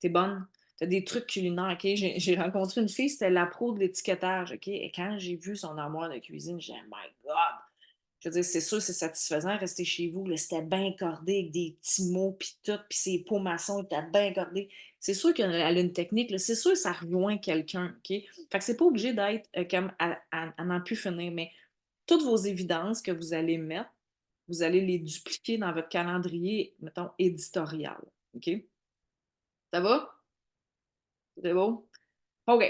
Tu bonne, tu as des trucs culinaires, OK? J'ai rencontré une fille, c'était la pro de l'étiquetage, OK? Et quand j'ai vu son armoire de cuisine, j'ai dit: «Oh my God!» Je veux dire, c'est sûr, c'est satisfaisant rester chez vous, là, c'était bien cordé avec des petits mots puis tout, puis ses pots maçons étaient bien cordés. C'est sûr qu'elle a une technique, là, c'est sûr que ça rejoint quelqu'un, OK? Fait que c'est pas obligé d'être, comme à n'en plus finir, mais toutes vos évidences que vous allez mettre, vous allez les dupliquer dans votre calendrier, mettons, éditorial, OK? Ça va? C'est beau? OK.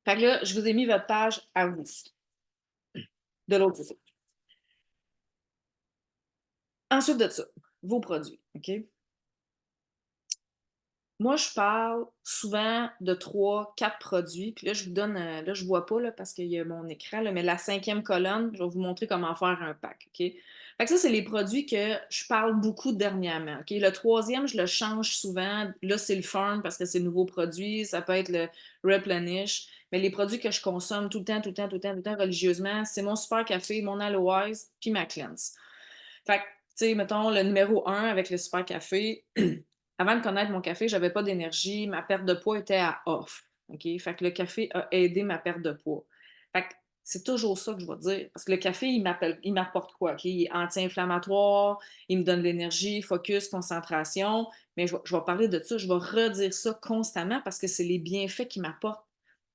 Fait que là, je vous ai mis votre page à vous, de l'autre côté. Ensuite de ça, vos produits, OK? Moi, je parle souvent de 3, 4 produits. Puis là, je vous donne, là, je vois pas là, parce qu'il y a mon écran, là, mais la cinquième colonne, je vais vous montrer comment faire un pack. OK? Fait que ça, c'est les produits que je parle beaucoup dernièrement. OK? Le troisième, je le change souvent. Là, c'est le Fun parce que c'est le nouveau produit. Ça peut être le Replenish. Mais les produits que je consomme tout le temps, tout le temps, tout le temps, tout le temps religieusement, c'est mon Super Café, mon Aloise, puis ma Cleanse. Fait que, tu sais, mettons, le numéro un avec le Super Café, avant de connaître mon café, j'avais pas d'énergie, ma perte de poids était à off. OK? Fait que le café a aidé ma perte de poids. Fait que c'est toujours ça que je vais dire. Parce que le café, il m'apporte quoi? OK? Il est anti-inflammatoire, il me donne de l'énergie, focus, concentration. Mais je vais parler de ça, je vais redire ça constamment parce que c'est les bienfaits qu'il m'apporte.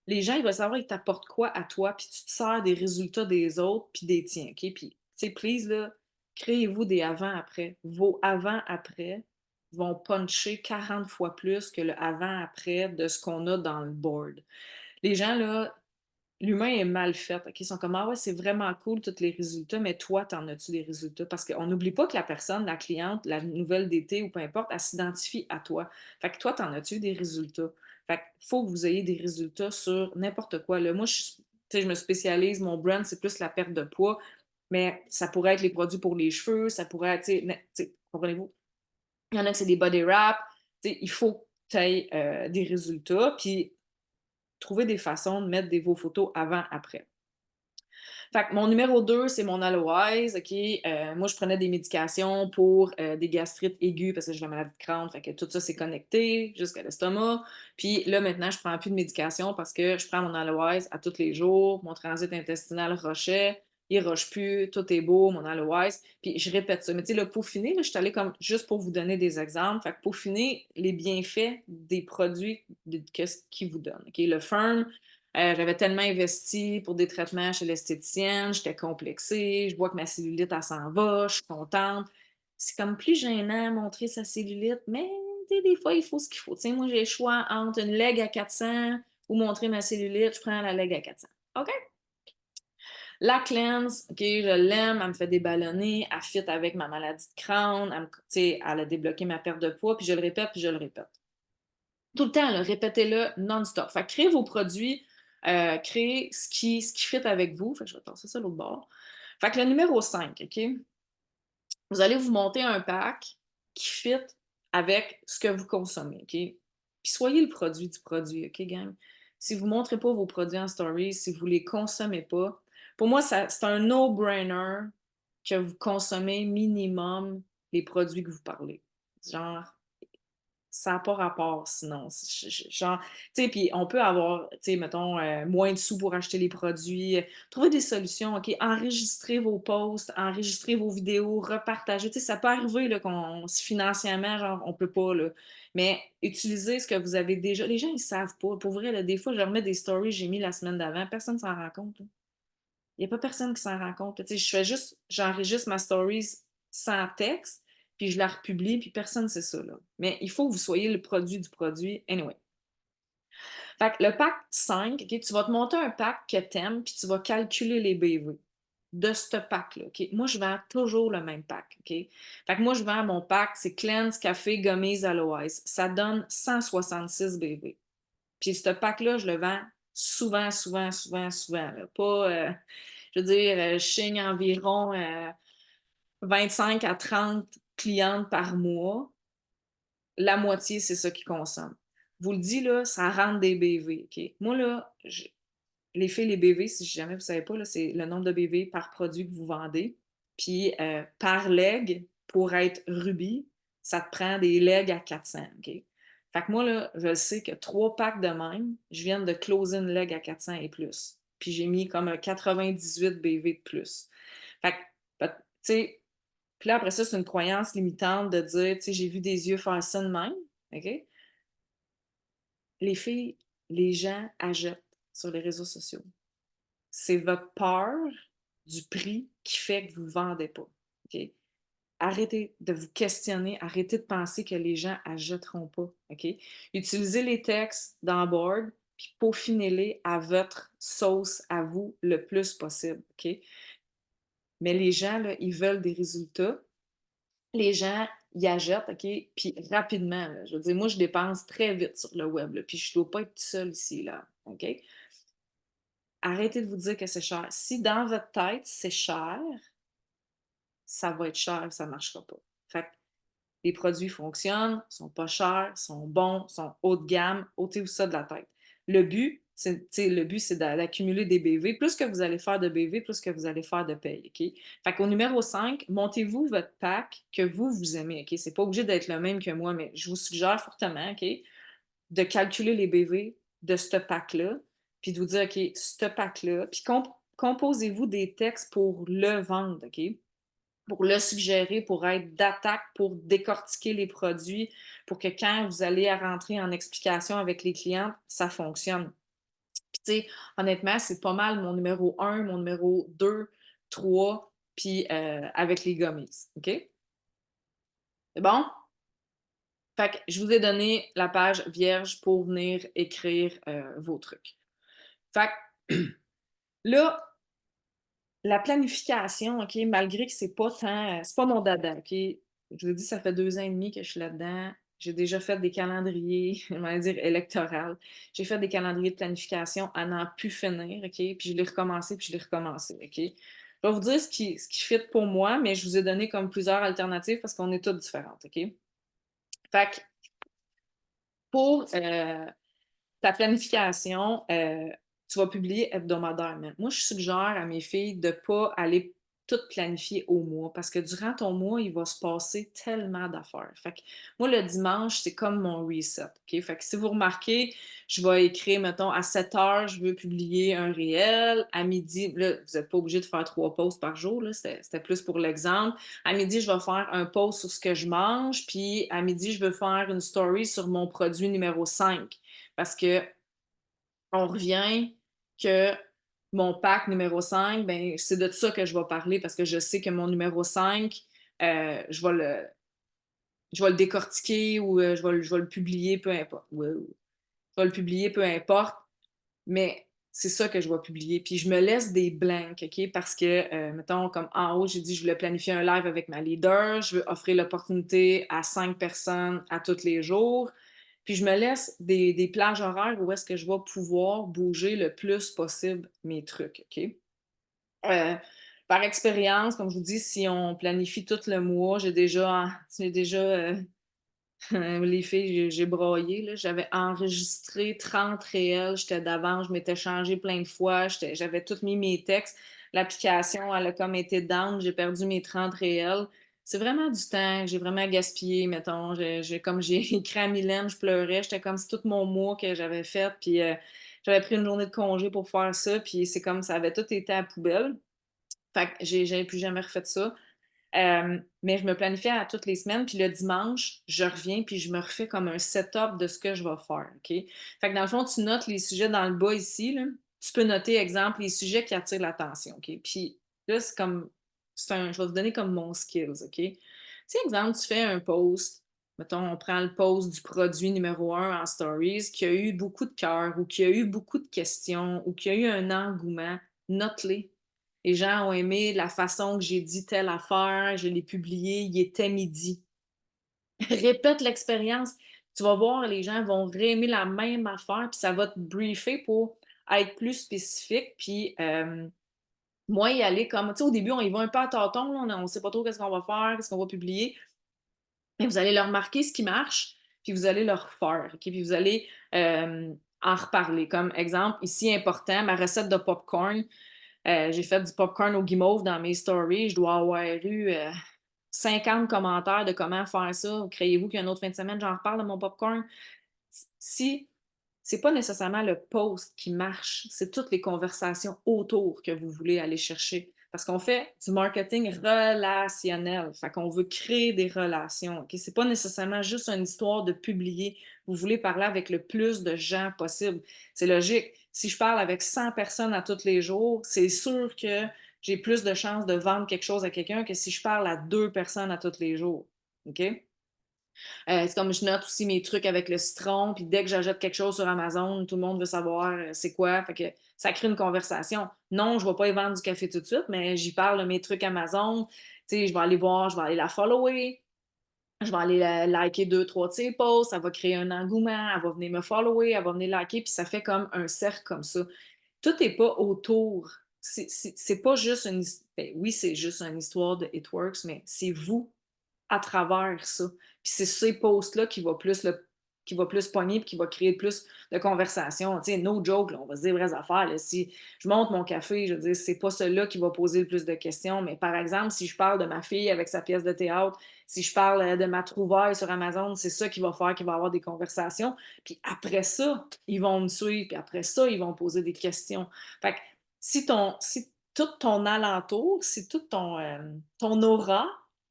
Les gens, ils veulent savoir, ils t'apportent quoi à toi, puis tu te sers des résultats des autres, puis des tiens. OK? Puis, tu sais, please, là, créez-vous des avant-après. Vos avant-après vont puncher 40 fois plus que le avant-après de ce qu'on a dans le board. Les gens, là, l'humain est mal fait. OK? Ils sont comme, ah ouais, c'est vraiment cool, tous les résultats, mais toi, t'en as-tu des résultats? Parce qu'on n'oublie pas que la personne, la cliente, la nouvelle d'été ou peu importe, elle s'identifie à toi. Fait que toi, t'en as-tu des résultats? Fait qu'il faut que vous ayez des résultats sur n'importe quoi. Là. Moi, tu sais, je me spécialise, mon brand, c'est plus la perte de poids, mais ça pourrait être les produits pour les cheveux, ça pourrait être, tu sais, comprenez-vous? Il y en a que c'est des body wrap. Tu sais, il faut que tu aies des résultats, puis trouver des façons de mettre vos photos avant-après. Fait que mon numéro 2, c'est mon Aloise, OK? Moi, je prenais des médications pour des gastrites aiguës parce que j'ai la maladie de Crohn. Fait que tout ça, c'est connecté jusqu'à l'estomac. Puis là, maintenant, je prends plus de médication parce que je prends mon Aloise à tous les jours. Mon transit intestinal rochait. Il roche plus. Tout est beau, mon Aloise. Puis je répète ça. Mais tu sais, le peaufiner, là, je suis allée comme juste pour vous donner des exemples. Fait que peaufiner les bienfaits des produits qu'est-ce qu'ils vous donnent. OK? Le Firm, j'avais tellement investi pour des traitements chez l'esthéticienne, j'étais complexée, je vois que ma cellulite, elle s'en va, je suis contente. C'est comme plus gênant montrer sa cellulite, mais des fois, il faut ce qu'il faut. T'sais, moi, j'ai le choix entre une leg à 400 ou montrer ma cellulite, je prends la leg à 400. OK? La cleanse, OK, je l'aime, elle me fait déballonner, elle fit avec ma maladie de Crohn, elle a débloqué ma perte de poids, puis je le répète, puis je le répète. Tout le temps, là, répétez-le non-stop. Fait que créez vos produits, créez ce qui fit avec vous. Fait que je vais passer ça à l'autre bord. Fait que le numéro 5, OK? Vous allez vous monter un pack qui fit avec ce que vous consommez, OK? Puis soyez le produit du produit, OK, gang? Si vous ne montrez pas vos produits en stories, si vous ne les consommez pas, pour moi, c'est un no-brainer que vous consommez minimum les produits que vous parlez. Genre, ça n'a pas rapport sinon. Genre, tu sais, puis on peut avoir, tu sais, mettons, moins de sous pour acheter les produits. Trouver des solutions, OK? Enregistrez vos posts, enregistrez vos vidéos, repartagez. Tu sais, ça peut arriver là, financièrement, genre, on peut pas, là. Mais utilisez ce que vous avez déjà. Les gens, ils savent pas. Pour vrai, là, des fois, je remets des stories que j'ai mis la semaine d'avant. Personne ne s'en rend compte, là. Il n'y a pas personne qui s'en rend compte. Tu sais, j'enregistre ma stories sans texte, puis je la republie, puis personne ne sait ça, là. Mais il faut que vous soyez le produit du produit. Anyway. Fait que le pack 5, OK, tu vas te monter un pack que t'aimes, puis tu vas calculer les BV de ce pack-là, OK? Moi, je vends toujours le même pack, OK? Fait que moi, je vends mon pack, c'est Cleanse, Café, Gummies, Aloes. Ça donne 166 BV. Puis ce pack-là, je le vends souvent, souvent, souvent, souvent. Là. Pas, je veux dire, je signe environ 25 à 30 clientes par mois. La moitié, c'est ça qu'ils consomment. Je vous le dis, là, ça rentre des BV. OK? Moi, là, les les BV, si jamais vous ne savez pas, là, c'est le nombre de BV par produit que vous vendez. Puis par leg, pour être Ruby, ça te prend des legs à 400, OK? Fait que moi, là, je sais que 3 packs de même, je viens de closer une leg à 400 et plus. Puis j'ai mis comme un 98 BV de plus. Fait que, tu sais, puis là, après ça, c'est une croyance limitante de dire, tu sais, j'ai vu des yeux faire ça de même, OK? Les filles, les gens achètent sur les réseaux sociaux. C'est votre peur du prix qui fait que vous ne vendez pas. OK? Arrêtez de vous questionner, arrêtez de penser que les gens achèteront pas. OK? Utilisez les textes dans Board, puis peaufinez-les à votre sauce, à vous, le plus possible. OK? Mais les gens, là, ils veulent des résultats. Les gens, ils achètent, OK? Puis rapidement, là. Je veux dire, moi, je dépense très vite sur le web, là, puis je ne dois pas être toute seule ici, là. OK? Arrêtez de vous dire que c'est cher. Si dans votre tête, c'est cher, ça va être cher, ça ne marchera pas. Fait que les produits fonctionnent, sont pas chers, sont bons, sont haut de gamme, ôtez-vous ça de la tête. Le but, c'est d'accumuler des BV. Plus que vous allez faire de BV, plus que vous allez faire de paye. OK? Fait qu'au numéro 5, montez-vous votre pack que vous aimez. OK? C'est pas obligé d'être le même que moi, mais je vous suggère fortement, OK, de calculer les BV de ce pack-là, puis de vous dire, OK, ce pack-là, puis composez-vous des textes pour le vendre, OK? Pour le suggérer, pour être d'attaque, pour décortiquer les produits, pour que quand vous allez rentrer en explication avec les clients, ça fonctionne. Puis, tu sais, honnêtement, c'est pas mal mon numéro 1, mon numéro 2, 3, puis avec les gummies. OK? C'est bon? Fait que je vous ai donné la page vierge pour venir écrire vos trucs. Fait que là, la planification, OK, malgré que c'est pas tant, c'est pas mon dada, OK? Je vous dis, ça fait 2 ans et demi que je suis là-dedans. J'ai déjà fait des calendriers, on va dire électorales. J'ai fait des calendriers de planification à n'en plus finir, OK? Puis je l'ai recommencé, puis je l'ai recommencé, OK? Je vais vous dire ce qui fit pour moi, mais je vous ai donné comme plusieurs alternatives parce qu'on est toutes différentes, OK? Fait que pour ta planification, tu vas publier hebdomadairement. Moi, je suggère à mes filles de ne pas aller tout planifier au mois parce que durant ton mois, il va se passer tellement d'affaires. Fait que moi, le dimanche, c'est comme mon reset. OK? Fait que si vous remarquez, je vais écrire, mettons, à 7 heures, je veux publier un réel. À midi, là, vous n'êtes pas obligé de faire 3 posts par jour, là, c'était plus pour l'exemple. À midi, je vais faire un post sur ce que je mange, puis à midi, je veux faire une story sur mon produit numéro 5. Parce que on revient que mon pack numéro 5, ben, c'est de ça que je vais parler parce que je sais que mon numéro 5, je vais le décortiquer ou je vais le publier, peu importe. Je vais le publier, peu importe, mais c'est ça que je vais publier. Puis je me laisse des blanks, OK? Parce que, mettons, comme en haut, j'ai dit, je voulais planifier un live avec ma leader, je veux offrir l'opportunité à 5 personnes à tous les jours. Puis je me laisse des plages horaires où est-ce que je vais pouvoir bouger le plus possible mes trucs, OK? Euh, Par expérience, comme je vous dis, si on planifie tout le mois, j'ai déjà les filles, j'ai broyé, là. J'avais enregistré 30 réels, j'étais d'avance, je m'étais changé plein de fois, j'avais tout mis mes textes. L'application, elle a comme été down, j'ai perdu mes 30 réels. C'est vraiment du temps que j'ai vraiment gaspillé, mettons. Comme j'ai écrit à Mylène, je pleurais, j'étais comme si tout mon mois que j'avais fait, puis j'avais pris une journée de congé pour faire ça, puis c'est comme ça avait tout été à la poubelle. Fait que j'avais plus jamais refait ça. Mais je me planifie à toutes les semaines, puis le dimanche, je reviens, puis je me refais comme un setup de ce que je vais faire, OK? Fait que dans le fond, tu notes les sujets dans le bas ici, là. Tu peux noter, exemple, les sujets qui attirent l'attention, OK? Puis là, je vais te donner comme mon skills, OK? Tu sais, exemple, tu fais un post, mettons, on prend le post du produit numéro 1 en stories, qui a eu beaucoup de cœurs, ou qui a eu beaucoup de questions, ou qui a eu un engouement, note-les. Les gens ont aimé la façon que j'ai dit telle affaire, je l'ai publié, il était midi. Répète l'expérience. Tu vas voir, les gens vont réaimer la même affaire, puis ça va te briefer pour être plus spécifique, puis moi, y aller comme, tu sais, au début, on y va un peu à tâtons, là, on ne sait pas trop qu'est-ce qu'on va faire, qu'est-ce qu'on va publier, mais vous allez leur marquer ce qui marche, puis vous allez leur faire, OK? Puis vous allez en reparler. Comme exemple, ici important, ma recette de popcorn. J'ai fait du popcorn au guimauve dans mes stories. Je dois avoir eu 50 commentaires de comment faire ça. Croyez-vous qu'une autre fin de semaine, j'en reparle de mon popcorn? Si c'est pas nécessairement le post qui marche, c'est toutes les conversations autour que vous voulez aller chercher. Parce qu'on fait du marketing relationnel. Fait qu'on veut créer des relations. OK? C'est pas nécessairement juste une histoire de publier. Vous voulez parler avec le plus de gens possible. C'est logique. Si je parle avec 100 personnes à tous les jours, c'est sûr que j'ai plus de chances de vendre quelque chose à quelqu'un que si je parle à 2 personnes à tous les jours. OK? C'est comme je note aussi mes trucs avec le citron, puis dès que j'achète quelque chose sur Amazon, tout le monde veut savoir c'est quoi. Fait que ça crée une conversation. Non, je ne vais pas y vendre du café tout de suite, mais j'y parle de mes trucs Amazon. Tu sais, je vais aller voir, je vais aller la follower, je vais aller liker deux, trois de ses posts, ça va créer un engouement, elle va venir me follower, elle va venir liker, puis ça fait comme un cercle comme ça. Tout n'est pas autour. C'est pas juste une. Ben oui, c'est juste une histoire de It Works, mais c'est vous à travers ça. Puis c'est ces posts-là qui va plus pogner puis qui va créer plus de conversations. Tu sais, no joke, là, on va se dire vraies affaires. Là. Si je monte mon café, je veux dire, c'est pas celui-là qui va poser le plus de questions. Mais par exemple, si je parle de ma fille avec sa pièce de théâtre, si je parle de ma trouvaille sur Amazon, c'est ça qui va faire qu'il va y avoir des conversations. Puis après ça, ils vont me suivre. Puis après ça, ils vont poser des questions. Fait que si tout ton alentour, si tout ton aura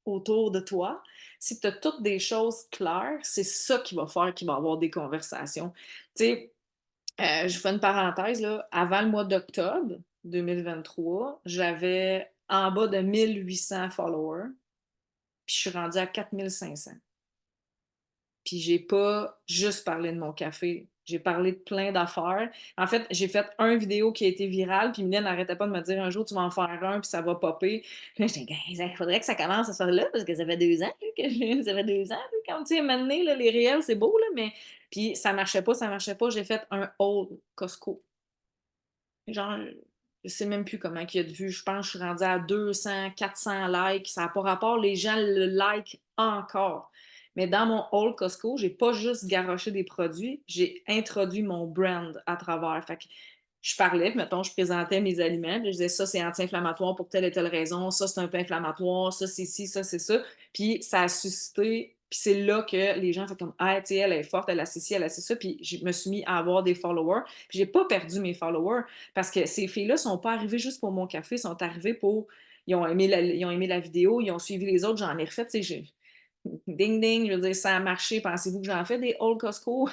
autour de toi, si tu as toutes des choses claires, c'est ça qui va faire qu'il va y avoir des conversations. Tu sais, je fais une parenthèse, là, avant le mois d'octobre 2023, j'avais en bas de 1800 followers, puis je suis rendue à 4500. Puis j'ai pas juste parlé de mon café. J'ai parlé de plein d'affaires. En fait, j'ai fait un vidéo qui a été virale, puis Mylène n'arrêtait pas de me dire un jour tu vas en faire un, puis ça va popper. Puis là, j'étais, il faudrait que ça commence à se faire là, parce que ça fait 2 ans là, ça fait 2 ans. Là, quand tu sais, maintenant, là, les réels, c'est beau, là, mais. Puis ça marchait pas, ça marchait pas. J'ai fait un haul Costco. Genre, je sais même plus comment il y a de vues. Je pense que je suis rendue à 200, 400 likes. Ça n'a pas rapport. Les gens le like encore. Mais dans mon haul Costco, j'ai pas juste garoché des produits, j'ai introduit mon brand à travers. Fait que je parlais, puis mettons, je présentais mes aliments, puis je disais ça, c'est anti-inflammatoire pour telle et telle raison, ça, c'est un peu inflammatoire, ça, c'est ci, ça, c'est ça. Puis ça a suscité, puis c'est là que les gens font comme, ah, tu sais, elle est forte, elle a ci, elle a ci, ça. Puis je me suis mis à avoir des followers, puis j'ai pas perdu mes followers, parce que ces filles-là sont pas arrivées juste pour mon café, sont arrivées pour. Ils ont aimé la vidéo, ils ont suivi les autres, j'en ai refait, tu sais, ding ding, je veux dire, ça a marché. Pensez-vous que j'en fais des Old Costco?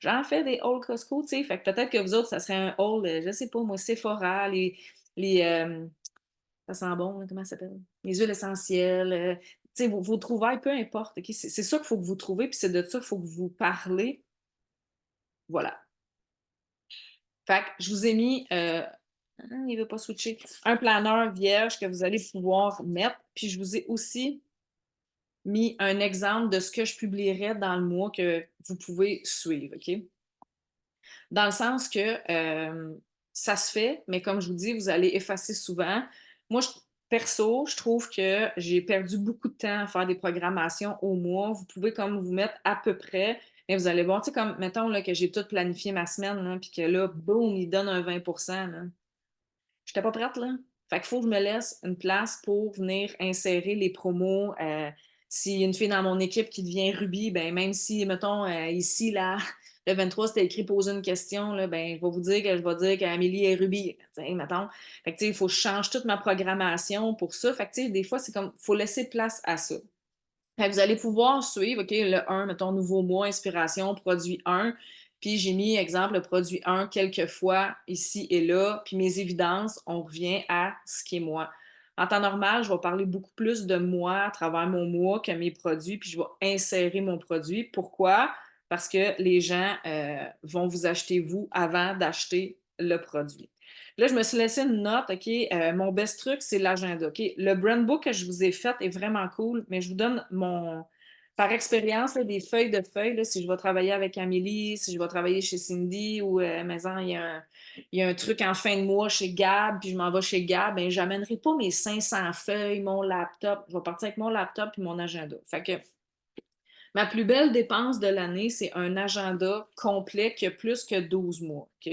J'en fais des Old Costco, tu sais. Fait que peut-être que vous autres, ça serait un Old, je sais pas, moi, Sephora, les ça sent bon, là, comment ça s'appelle? Les huiles essentielles. Tu sais, vos trouvailles, peu importe. OK? C'est ça qu'il faut que vous trouvez, puis c'est de ça qu'il faut que vous parlez. Voilà. Fait que je vous ai mis, il veut pas switcher, un planeur vierge que vous allez pouvoir mettre. Puis je vous ai aussi mis un exemple de ce que je publierais dans le mois que vous pouvez suivre, OK? Dans le sens que ça se fait, mais comme je vous dis, vous allez effacer souvent. Moi, perso, je trouve que j'ai perdu beaucoup de temps à faire des programmations au mois. Vous pouvez comme vous mettre à peu près, mais vous allez voir, tu sais, comme, mettons là, que j'ai tout planifié ma semaine, là, puis que là, boum, il donne un 20 là. J'étais pas prête, là. Fait qu'il faut que je me laisse une place pour venir insérer les promos. Si une fille dans mon équipe qui devient Ruby, ben même si, mettons, ici, là, le 23, c'était écrit poser une question, là, ben, je vais vous dire que je vais dire qu'Amélie est Ruby. Mettons. Fait que, tu sais, il faut que je change toute ma programmation pour ça. Fait que, tu sais, des fois, c'est comme, il faut laisser place à ça. Fait que vous allez pouvoir suivre, OK, le 1, mettons, nouveau mois, inspiration, produit 1. Puis j'ai mis, exemple, le produit 1 quelques fois ici et là. Puis mes évidences, on revient à ce qui est moi. En temps normal, je vais parler beaucoup plus de moi à travers mon mois que mes produits, puis je vais insérer mon produit. Pourquoi? Parce que les gens vont vous acheter vous avant d'acheter le produit. Là, je me suis laissé une note, OK? Mon best truc, c'est l'agenda, OK? Le brand book que je vous ai fait est vraiment cool, mais je vous donne par expérience, là, des feuilles de feuilles, là, si je vais travailler avec Amélie, si je vais travailler chez Cindy ou, maison, il y a un truc en fin de mois chez Gab, puis je m'en vais chez Gab, ben, j'amènerai pas mes 500 feuilles, mon laptop. Je vais partir avec mon laptop et mon agenda. Fait que Ma plus belle dépense de l'année, c'est un agenda complet qui a plus que 12 mois. OK?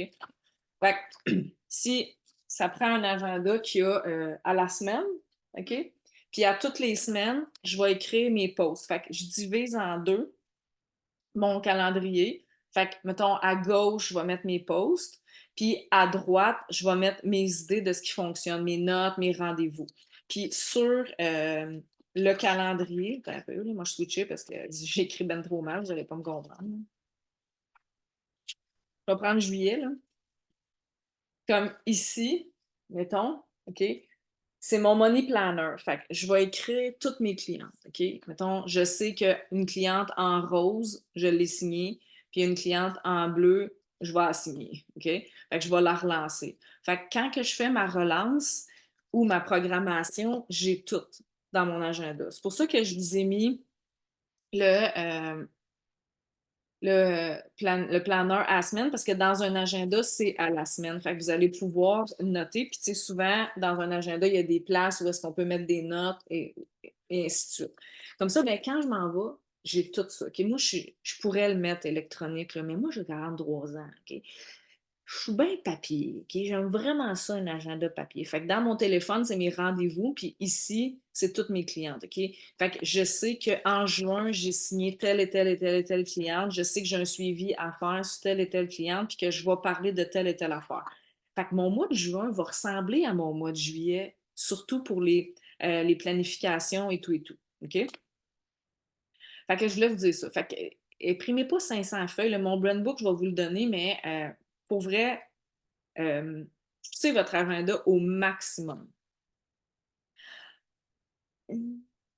Fait que, si ça prend un agenda qui a à la semaine, OK? Puis à toutes les semaines, je vais écrire mes posts. Fait que je divise en deux mon calendrier. Fait que, mettons, à gauche, je vais mettre mes posts. Puis à droite, je vais mettre mes idées de ce qui fonctionne, mes notes, mes rendez-vous. Puis sur le calendrier, attends un peu, là, moi je switchais parce que j'écris ben trop mal, vous n'allez pas me comprendre. Je vais prendre juillet, là. Comme ici, mettons, OK? C'est mon money planner. Fait que je vais écrire toutes mes clientes, OK? Mettons, je sais qu'une cliente en rose, je l'ai signée, puis une cliente en bleu, je vais la signer, OK? Fait que je vais la relancer. Fait que quand que je fais ma relance ou ma programmation, j'ai tout dans mon agenda. C'est pour ça que je vous ai mis le, le planner à la semaine parce que dans un agenda, c'est à la semaine. Fait que vous allez pouvoir noter. Puis, tu sais, souvent, dans un agenda, il y a des places où est-ce qu'on peut mettre des notes et ainsi de suite. Comme ça, ben, quand je m'en vais, j'ai tout ça. OK? Moi, je pourrais le mettre électronique, là, mais moi, j'ai 43 ans. OK? Je suis bien papier, OK? J'aime vraiment ça, un agenda papier. Fait que dans mon téléphone, c'est mes rendez-vous, puis ici, c'est toutes mes clientes, OK? Fait que je sais qu'en juin, j'ai signé telle et telle et telle et telle cliente. Je sais que j'ai un suivi à faire sur telle et telle cliente, puis que je vais parler de telle et telle affaire. Fait que mon mois de juin va ressembler à mon mois de juillet, surtout pour les planifications et tout et tout, OK? Fait que je voulais vous dire ça. Fait que, imprimez pas 500 feuilles. Là. Mon brand book, je vais vous le donner, mais pour vrai, poussez votre agenda au maximum.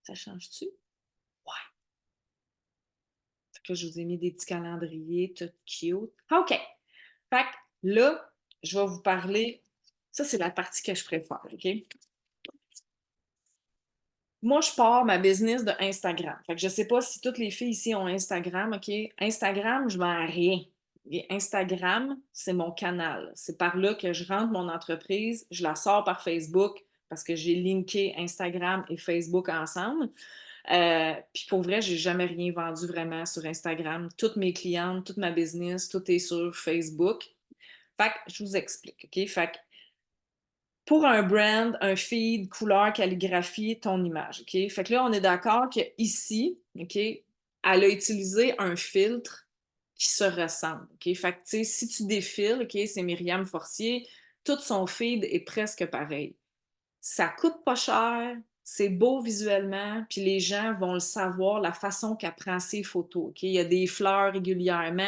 Ça change-tu? Ouais. Fait que là, je vous ai mis des petits calendriers, tout cute. OK. Fait que là, je vais vous parler. Ça, c'est la partie que je préfère, OK? Moi, je pars ma business de Instagram. Fait que je sais pas si toutes les filles ici ont Instagram, OK? Instagram, je vends rien. Et Instagram, c'est mon canal. C'est par là que je rentre mon entreprise. Je la sors par Facebook parce que j'ai linké Instagram et Facebook ensemble. Puis pour vrai, j'ai jamais rien vendu vraiment sur Instagram. Toutes mes clientes, toute ma business, tout est sur Facebook. Fait que je vous explique, OK? Fait que pour un brand, un feed, couleur, calligraphie, ton image, OK? Fait que là, on est d'accord qu'ici, OK, elle a utilisé un filtre qui se ressemble, OK? Fait que, tu sais, si tu défiles, OK, c'est Myriam Forcier, tout son feed est presque pareil. Ça coûte pas cher, c'est beau visuellement, puis les gens vont le savoir, la façon qu'elle prend ses photos, OK? Il y a des fleurs régulièrement,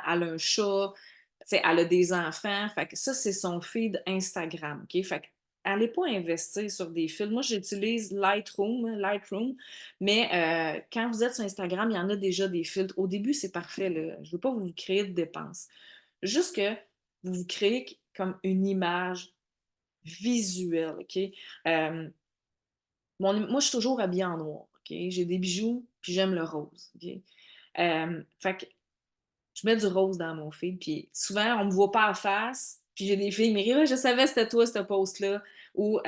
elle a un chat, tu sais, elle a des enfants, fait que ça, c'est son feed Instagram, OK? Fait que allez pas investir sur des fils. Moi, j'utilise Lightroom, mais quand vous êtes sur Instagram, il y en a déjà des filtres. Au début, c'est parfait, là. Je veux pas vous créer de dépenses. Juste que vous vous créez comme une image visuelle, OK? Euh, moi, je suis toujours habillée en noir, OK? J'ai des bijoux, puis j'aime le rose, OK? Fait que je mets du rose dans mon feed, puis souvent, on me voit pas en face, puis j'ai des filles qui me disent, «Ah, je savais que c'était toi, ce post-là», ou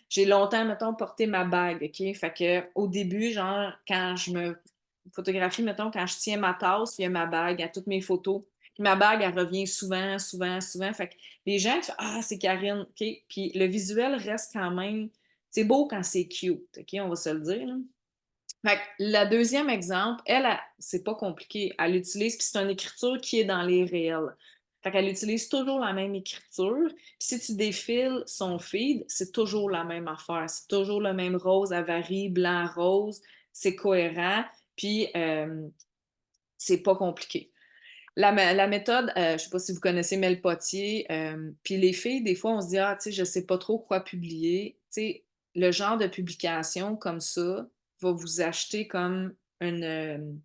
j'ai longtemps, mettons, porté ma bague, OK? Fait que au début, genre, quand je me photographie, mettons, quand je tiens ma tasse, puis il y a ma bague à toutes mes photos, puis ma bague, elle revient souvent, souvent, souvent, fait que les gens qui font, «Ah, c'est Karine», OK? Puis le visuel reste quand même, c'est beau quand c'est cute, OK? On va se le dire, là. Fait que le deuxième exemple, c'est pas compliqué. Elle utilise, puis c'est une écriture qui est dans les réels. Fait qu'elle utilise toujours la même écriture. Puis si tu défiles son feed, c'est toujours la même affaire. C'est toujours le même rose, elle varie, blanc, rose. C'est cohérent. Puis c'est pas compliqué. La méthode, je sais pas si vous connaissez Mel Potier, puis les filles, des fois, on se dit, ah, tu sais, je sais pas trop quoi publier. Tu sais, le genre de publication comme ça va vous acheter comme une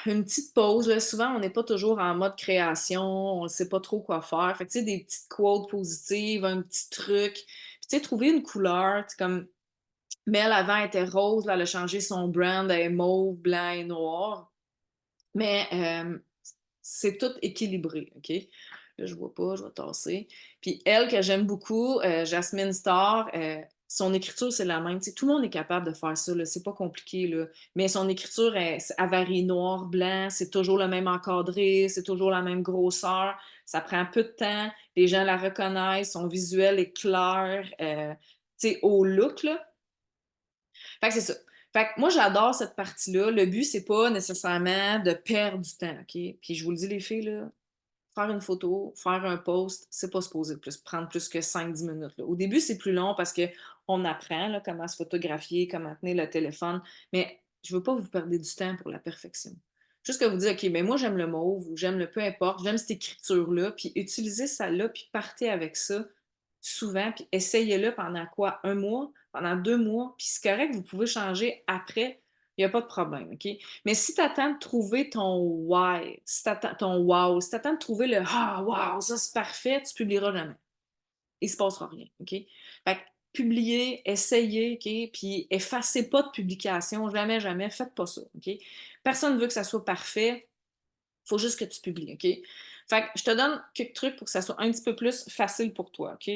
petite pause. Là. Souvent, on n'est pas toujours en mode création, on ne sait pas trop quoi faire. Fait que, tu sais, des petites quotes positives, un petit truc. Puis, tu sais, trouver une couleur, tu sais, comme Mel avant elle était rose, là, elle a changé son brand, elle est mauve, blanc et noir. Mais c'est tout équilibré, OK? Là, je vois pas, je vais tasser. Puis elle, que j'aime beaucoup, Jasmine Star, son écriture, c'est la même. Tu sais, tout le monde est capable de faire ça, là, c'est pas compliqué, là. Mais son écriture, elle varie noir, blanc, c'est toujours le même encadré, c'est toujours la même grosseur. Ça prend peu de temps, les gens la reconnaissent, son visuel est clair, tu sais, au look, là. Fait que c'est ça. Fait que moi, j'adore cette partie-là. Le but, c'est pas nécessairement de perdre du temps, OK? Puis je vous le dis, les filles, là, faire une photo, faire un post, c'est pas supposé prendre plus que 5-10 minutes, là. Au début, c'est plus long parce qu'on apprend là, comment se photographier, comment tenir le téléphone, mais je veux pas que vous perdiez du temps pour la perfection. Juste que vous dites, OK, mais moi, j'aime le mauve ou j'aime le peu importe, j'aime cette écriture-là, puis utilisez ça là, puis partez avec ça souvent, puis essayez-le pendant quoi? Un mois? Pendant 2 mois? Puis c'est correct, vous pouvez changer après, il n'y a pas de problème, OK? Mais si tu attends de trouver ton why, si t'attends, ton wow, si tu attends de trouver le ah, wow, ça c'est parfait, tu publieras jamais. Il se passera rien. OK? Fait que publiez, essayez, OK? Puis effacez pas de publication, jamais, jamais, faites pas ça. OK? Personne ne veut que ça soit parfait. Il faut juste que tu publies. OK? Fait que je te donne quelques trucs pour que ça soit un petit peu plus facile pour toi. OK?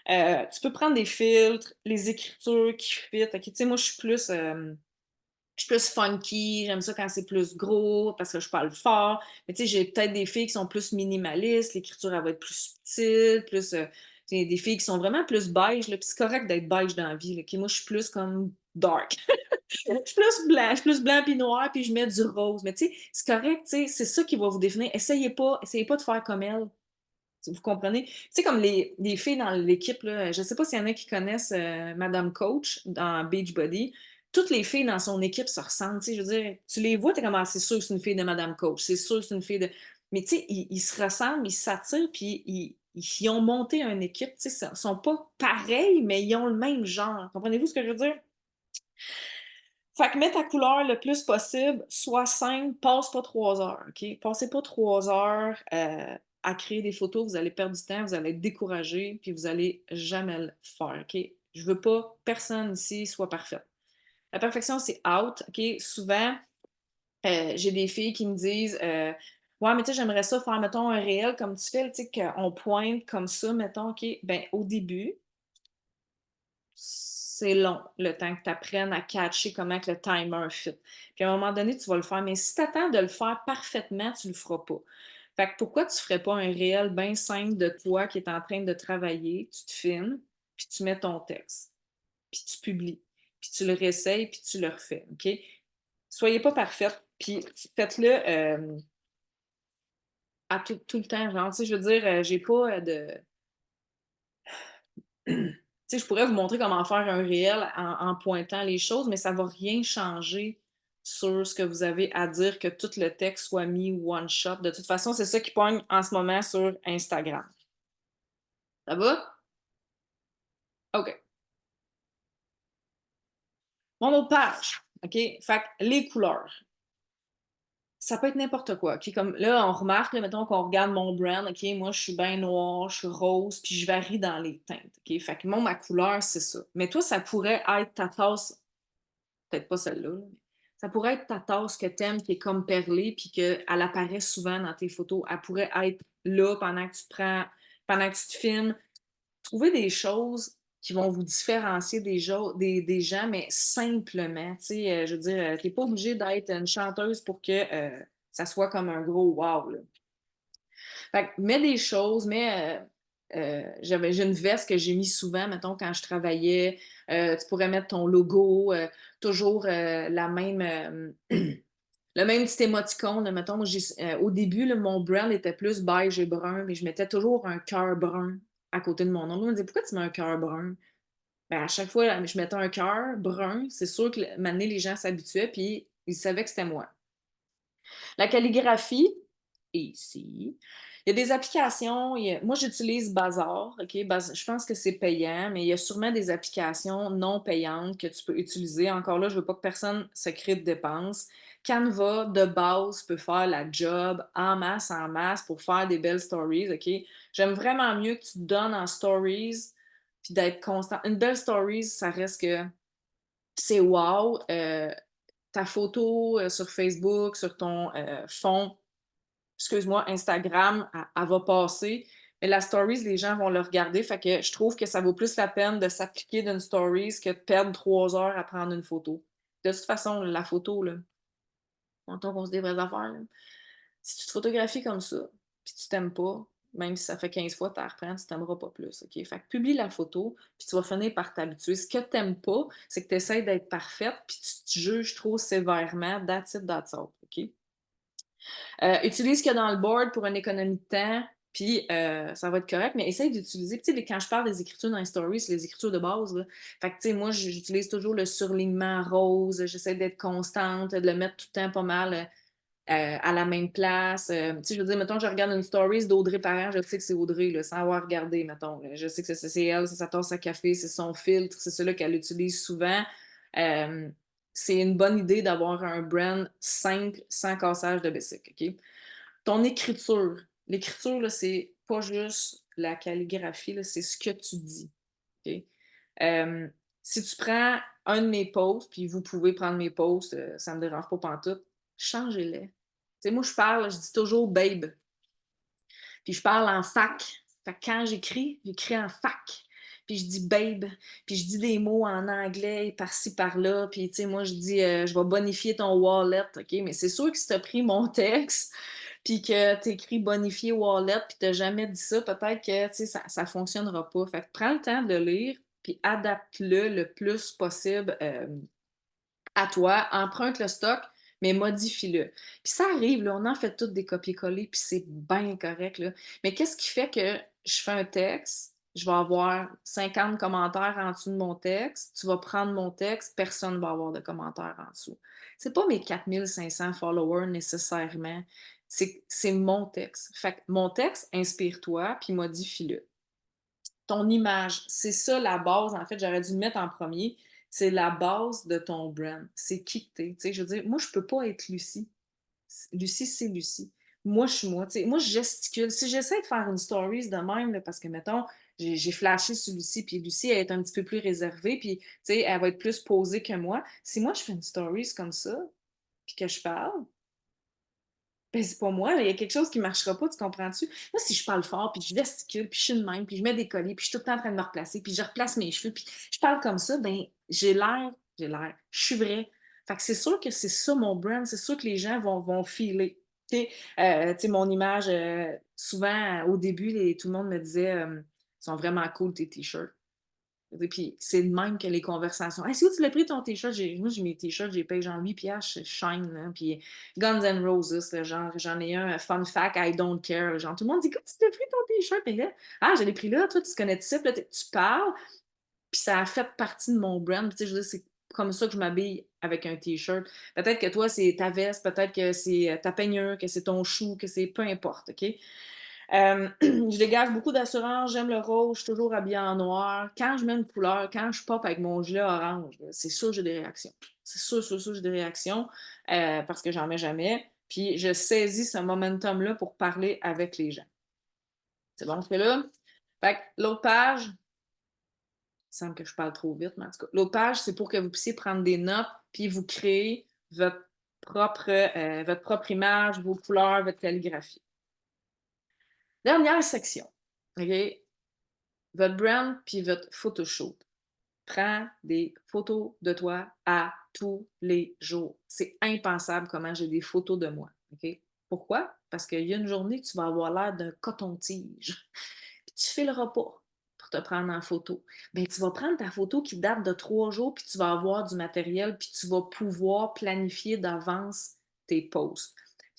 Tu peux prendre des filtres, les écritures qui fit. OK? Tu sais, moi, je suis plus funky, j'aime ça quand c'est plus gros parce que je parle fort. Mais tu sais, j'ai peut-être des filles qui sont plus minimalistes, l'écriture elle va être plus subtile, plus tu sais, des filles qui sont vraiment plus beige, là, puis c'est correct d'être beige dans la vie. Là, ok? Moi, je suis plus comme dark. Je suis plus blanc puis noir, puis je mets du rose. Mais tu sais, c'est correct, tu sais, c'est ça qui va vous définir. Essayez pas de faire comme elle. Vous comprenez? Tu sais, comme les filles dans l'équipe, là, je ne sais pas s'il y en a qui connaissent Madame Coach dans Beachbody. Toutes les filles dans son équipe se ressemblent. Tu sais, je veux dire, tu les vois, tu es comme, ah, c'est sûr que c'est une fille de Madame Coach, c'est sûr que c'est une fille de. Mais tu sais, ils se ressemblent, ils s'attirent, puis ils ont monté une équipe. Tu sais, ils sont pas pareils, mais ils ont le même genre. Comprenez-vous ce que je veux dire? Fait que mets ta couleur le plus possible, sois simple, passe pas 3 heures, OK? Passez pas 3 heures à créer des photos, vous allez perdre du temps, vous allez être découragé, puis vous allez jamais le faire, OK? Je veux pas personne ici soit parfaite. La perfection, c'est out, OK? Souvent, j'ai des filles qui me disent ouais, mais tu sais, j'aimerais ça faire, mettons, un réel comme tu fais, tu sais, qu'on pointe comme ça, mettons, OK? Ben, au début, c'est long, le temps que tu apprennes à catcher comment que le timer fit. Puis à un moment donné, tu vas le faire. Mais si tu attends de le faire parfaitement, tu le feras pas. Fait que pourquoi tu ferais pas un réel bien simple de toi qui est en train de travailler, tu te filmes, puis tu mets ton texte, puis tu publies, puis tu le réessayes, puis tu le refais, OK? Soyez pas parfaite, puis faites-le à tout le temps. Genre, tu sais, je veux dire, j'ai pas de tu sais, je pourrais vous montrer comment faire un réel en pointant les choses, mais ça va rien changer sur ce que vous avez à dire, que tout le texte soit mis one shot. De toute façon, c'est ça qui pogne en ce moment sur Instagram. Ça va? OK. Mon autre page. OK? Fait que les couleurs. Ça peut être n'importe quoi. OK? Comme là, on remarque, là, mettons qu'on regarde mon brand. OK? Moi, je suis bien noire, je suis rose, puis je varie dans les teintes. OK? Fait que ma couleur, c'est ça. Mais toi, ça pourrait être ta tasse. Peut-être pas celle-là, là, mais ça pourrait être ta tasse que t'aimes, qui est comme perlée, puis qu'elle apparaît souvent dans tes photos. Elle pourrait être là pendant que tu te filmes. Trouver des choses qui vont vous différencier des gens, mais simplement. Tu sais, je veux dire, t'es pas obligé d'être une chanteuse pour que ça soit comme un gros wow, là. Fait que mets des choses, j'ai une veste que j'ai mis souvent, mettons, quand je travaillais. Tu pourrais mettre ton logo, toujours la même, le même petit émoticône. Là, mettons, au début, là, mon brand était plus beige et brun, mais je mettais toujours un cœur brun à côté de mon nom. On me disait, pourquoi tu mets un cœur brun? Ben, à chaque fois, je mettais un cœur brun. C'est sûr que maintenant, les gens s'habituaient, puis ils savaient que c'était moi. La calligraphie, ici. Il y a des applications. Moi, j'utilise Bazar. OK? Je pense que c'est payant, mais il y a sûrement des applications non payantes que tu peux utiliser. Encore là, je ne veux pas que personne se crée de dépenses. Canva, de base, peut faire la job en masse pour faire des belles stories. OK? J'aime vraiment mieux que tu te donnes en stories puis d'être constant. Une belle stories, ça reste que c'est wow. Ta photo sur Facebook, sur ton fond, excuse-moi, Instagram, elle va passer. Mais la stories, les gens vont le regarder, fait que je trouve que ça vaut plus la peine de s'appliquer d'une stories que de perdre 3 heures à prendre une photo. De toute façon, la photo, là, mettons qu'on se dit des vraies affaires, là, si tu te photographies comme ça, puis tu t'aimes pas, même si ça fait 15 fois que tu la reprends, tu t'aimeras pas plus, OK? Fait que publie la photo, puis tu vas finir par t'habituer. Ce que t'aimes pas, c'est que tu essaies d'être parfaite, puis tu te juges trop sévèrement. That's it, that's all, OK? Utilise ce qu'il y a dans le board pour une économie de temps, puis ça va être correct, mais essaye d'utiliser, tu sais, quand je parle des écritures dans les stories, c'est les écritures de base, là. Fait que, tu sais, moi, j'utilise toujours le surlignement rose, j'essaie d'être constante, de le mettre tout le temps pas mal à la même place. Tu sais, je veux dire, mettons, je regarde une stories d'Audrey Parent, je sais que c'est Audrey, là, sans avoir regardé, mettons. Là. Je sais que c'est elle, c'est sa tasse à café, c'est son filtre, c'est celui qu'elle utilise souvent. Euh, c'est une bonne idée d'avoir un brand simple, sans cassage de basic, OK? Ton écriture. L'écriture, là, c'est pas juste la calligraphie, là, c'est ce que tu dis, OK? Euh, si tu prends un de mes posts, puis vous pouvez prendre mes posts, ça me dérange pas pantoute, changez-les. Tu sais, moi, je parle, je dis toujours babe. Puis je parle en fac. Fait que quand j'écris en fac. Puis je dis babe. Puis je dis des mots en anglais par-ci, par-là. Puis, tu sais, moi, je dis, je vais bonifier ton wallet, OK? Mais c'est sûr que si tu as pris mon texte, puis que tu écris bonifier wallet, puis tu n'as jamais dit ça, peut-être que, tu sais, ça ne fonctionnera pas. Fait que prends le temps de le lire, puis adapte-le le plus possible à toi, emprunte le stock, mais modifie-le. Puis ça arrive, là, on en fait toutes des copier-coller, puis c'est bien correct, là. Mais qu'est-ce qui fait que je fais un texte, je vais avoir 50 commentaires en dessous de mon texte, tu vas prendre mon texte, personne ne va avoir de commentaires en dessous. C'est pas mes 4500 followers nécessairement, c'est mon texte. Fait que mon texte, inspire-toi, puis modifie-le. Ton image, c'est ça la base, en fait, j'aurais dû le mettre en premier. C'est la base de ton brand. C'est qui que t'es. Tu sais, je veux dire, moi, je peux pas être Lucie. Lucie, c'est Lucie. Moi, je suis moi. Tu sais, moi, je gesticule. Si j'essaie de faire une stories de même, là, parce que, mettons, j'ai flashé sur Lucie, puis Lucie, elle est un petit peu plus réservée, puis, tu sais, elle va être plus posée que moi. Si moi, je fais une stories comme ça, puis que je parle, ben, c'est pas moi, il y a quelque chose qui marchera pas, tu comprends-tu? Moi, si je parle fort, puis je gesticule, puis je suis de même, puis je mets des colliers, puis je suis tout le temps en train de me replacer, puis je replace mes cheveux, puis je parle comme ça, ben je suis vrai. Fait que c'est sûr que c'est ça mon brand, c'est sûr que les gens vont filer. Tu sais, mon image, souvent, au début, tout le monde me disait, ils sont vraiment cool tes t-shirts. Puis c'est de même que les conversations. Est-ce que tu l'as pris ton t-shirt? Moi, j'ai mes t-shirts, j'ai payé genre 8 piastres chez Shine. Là. Puis Guns N' Roses, là, genre, j'en ai un, fun fact, I don't care. Genre, tout le monde dit, comment tu l'as pris ton t-shirt? Et là, ah, je l'ai pris là, toi, tu connais ça, puis là, tu parles. Puis ça a fait partie de mon brand. Puis, tu sais, je veux dire, c'est comme ça que je m'habille avec un t-shirt. Peut-être que toi, c'est ta veste, peut-être que c'est ta peignure, que c'est ton chou, que c'est peu importe, OK? Je dégage beaucoup d'assurance, j'aime le rose, je suis toujours habillée en noir. Quand je mets une couleur, quand je pop avec mon gilet orange, là, c'est sûr que j'ai des réactions. C'est sûr, j'ai des réactions parce que j'en mets jamais. Puis je saisis ce momentum-là pour parler avec les gens. C'est bon, ce que là? Fait que l'autre page, il semble que je parle trop vite, mais en tout cas, l'autre page, c'est pour que vous puissiez prendre des notes, puis vous créer votre propre image, vos couleurs, votre calligraphie. Dernière section. OK? Votre brand puis votre photoshoot. Prends des photos de toi à tous les jours. C'est impensable comment j'ai des photos de moi. OK? Pourquoi? Parce qu'il y a une journée que tu vas avoir l'air d'un coton-tige. Puis tu ne fileras pas pour te prendre en photo. Bien, tu vas prendre ta photo qui date de 3 jours, puis tu vas avoir du matériel, puis tu vas pouvoir planifier d'avance tes posts.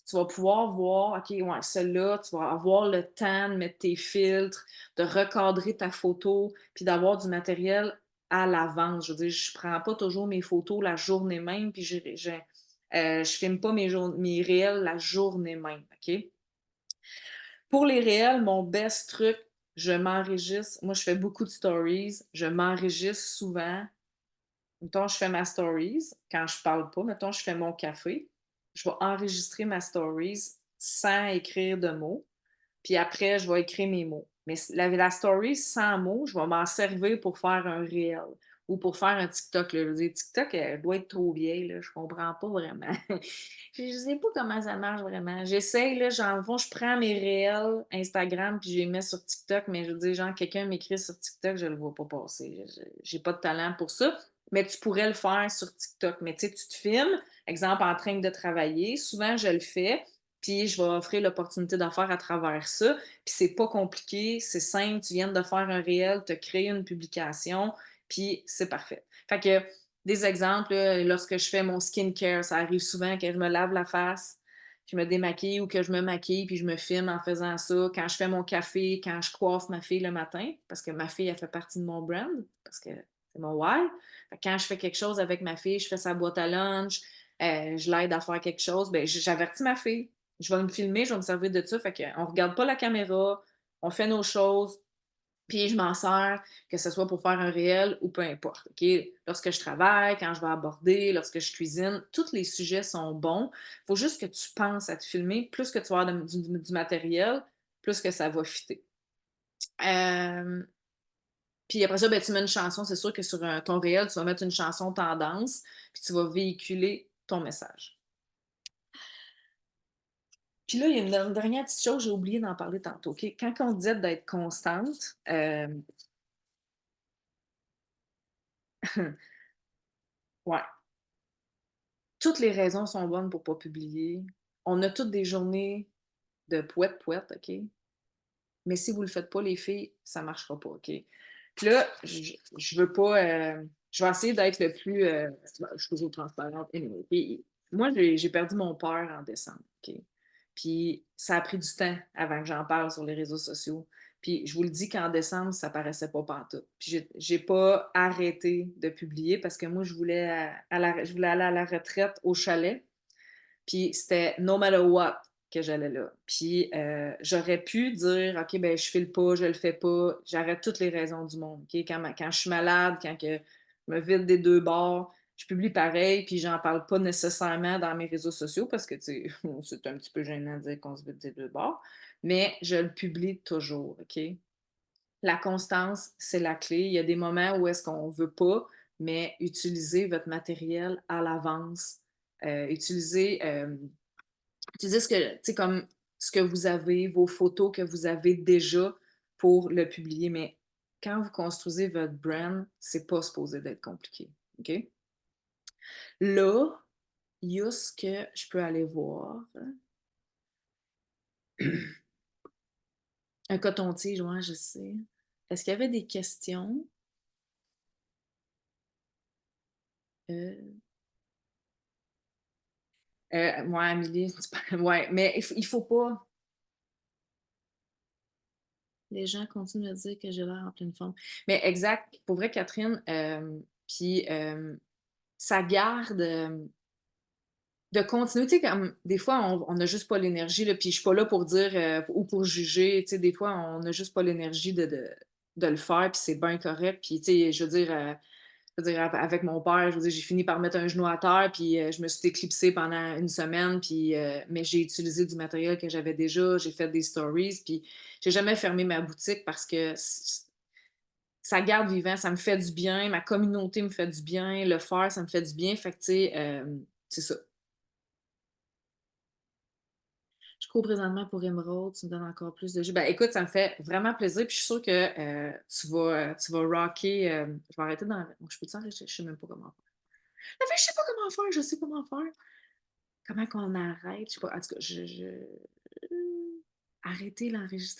Tu vas pouvoir voir, OK, ouais, celle-là, tu vas avoir le temps de mettre tes filtres, de recadrer ta photo, puis d'avoir du matériel à l'avance. Je veux dire, je prends pas toujours mes photos la journée même, puis je filme pas mes réels la journée même, OK? Pour les réels, mon best truc, je m'enregistre. Moi, je fais beaucoup de stories. Je m'enregistre souvent. Mettons, je fais ma stories quand je parle pas. Mettons, je fais mon café. Je vais enregistrer ma stories sans écrire de mots. Puis après, je vais écrire mes mots. Mais la story sans mots, je vais m'en servir pour faire un réel ou pour faire un TikTok, là. Je veux dire, TikTok, elle doit être trop vieille, là. Je comprends pas vraiment. Je sais pas comment ça marche vraiment. J'essaye, là, genre, au fond, je prends mes réels Instagram puis je les mets sur TikTok, mais je veux dire, genre, quelqu'un m'écrit sur TikTok, je le vois pas passer. J'ai pas de talent pour ça. Mais tu pourrais le faire sur TikTok. Mais tu sais, tu te filmes, exemple, en train de travailler. Souvent, je le fais. Puis je vais offrir l'opportunité d'affaires à travers ça. Puis c'est pas compliqué, c'est simple. Tu viens de faire un réel, tu as créé une publication, puis c'est parfait. Fait que des exemples, là, lorsque je fais mon skincare, ça arrive souvent que je me lave la face, je me démaquille ou que je me maquille puis je me filme en faisant ça. Quand je fais mon café, quand je coiffe ma fille le matin, parce que ma fille, elle fait partie de mon brand, parce que c'est mon why. Fait que quand je fais quelque chose avec ma fille, je fais sa boîte à lunch, je l'aide à faire quelque chose, ben j'avertis ma fille. Je vais me filmer, je vais me servir de ça. Fait qu'on regarde pas la caméra, on fait nos choses, puis je m'en sers, que ce soit pour faire un réel ou peu importe. OK? Lorsque je travaille, quand je vais aborder, lorsque je cuisine, tous les sujets sont bons. Il faut juste que tu penses à te filmer. Plus que tu vas avoir du matériel, plus que ça va fitter. Euh, Puis après ça, ben, tu mets une chanson. C'est sûr que sur ton réel, tu vas mettre une chanson tendance, puis tu vas véhiculer ton message. Puis là, il y a une dernière petite chose, j'ai oublié d'en parler tantôt. OK? Quand on disait d'être constante, ouais, toutes les raisons sont bonnes pour pas publier. On a toutes des journées de poète-poète, OK? Mais si vous le faites pas, les filles, ça marchera pas, OK? Puis là, je veux pas. Je vais essayer d'être le plus. Je suis toujours transparente. Anyway. Puis, moi, j'ai perdu mon père en décembre, OK? Puis ça a pris du temps avant que j'en parle sur les réseaux sociaux. Puis je vous le dis qu'en décembre, ça paraissait pas pantoute. Puis j'ai pas arrêté de publier parce que moi, je voulais aller à la retraite au chalet. Puis c'était no matter what que j'allais là. Puis j'aurais pu dire, OK, ben je file pas, je le fais pas. J'arrête toutes les raisons du monde. OK? Quand je suis malade, quand que je me vide des deux bords, je publie pareil, puis j'en parle pas nécessairement dans mes réseaux sociaux parce que, tu sais, c'est un petit peu gênant de dire qu'on se vide des deux bords. Mais je le publie toujours, OK? La constance, c'est la clé. Il y a des moments où est-ce qu'on veut pas, mais utilisez votre matériel à l'avance. Utilisez ce que, tu sais, comme ce que vous avez, vos photos que vous avez déjà pour le publier. Mais quand vous construisez votre brand, c'est pas supposé d'être compliqué. OK? Là, il y a ce que je peux aller voir. Un coton-tige, ouais, je sais. Est-ce qu'il y avait des questions? Euh, ouais, Amélie, ouais, mais il faut pas. Les gens continuent de dire que j'ai l'air en pleine forme. Mais exact, pour vrai, Catherine, puis ça garde de continuer. Tu sais, comme des fois, on n'a juste pas l'énergie, là, puis je suis pas là pour dire ou pour juger. Tu sais, des fois, on n'a juste pas l'énergie de le faire, puis c'est bien correct. Puis, tu sais, je veux dire, avec mon père, je veux dire, j'ai fini par mettre un genou à terre, puis je me suis éclipsée pendant une semaine, puis, mais j'ai utilisé du matériel que j'avais déjà, j'ai fait des stories, puis j'ai jamais fermé ma boutique parce que ça garde vivant, ça me fait du bien, ma communauté me fait du bien, le faire, ça me fait du bien, fait que, tu sais, c'est ça. Je cours présentement pour Emerald, tu me donnes encore plus de jus. Ben écoute, ça me fait vraiment plaisir, puis je suis sûre que tu vas rocker. Je vais arrêter dans. Je peux te dire, je sais même pas comment faire. En fait, je sais pas comment faire, je sais comment faire. Comment qu'on arrête? Je sais pas. En tout cas, arrêter l'enregistrement.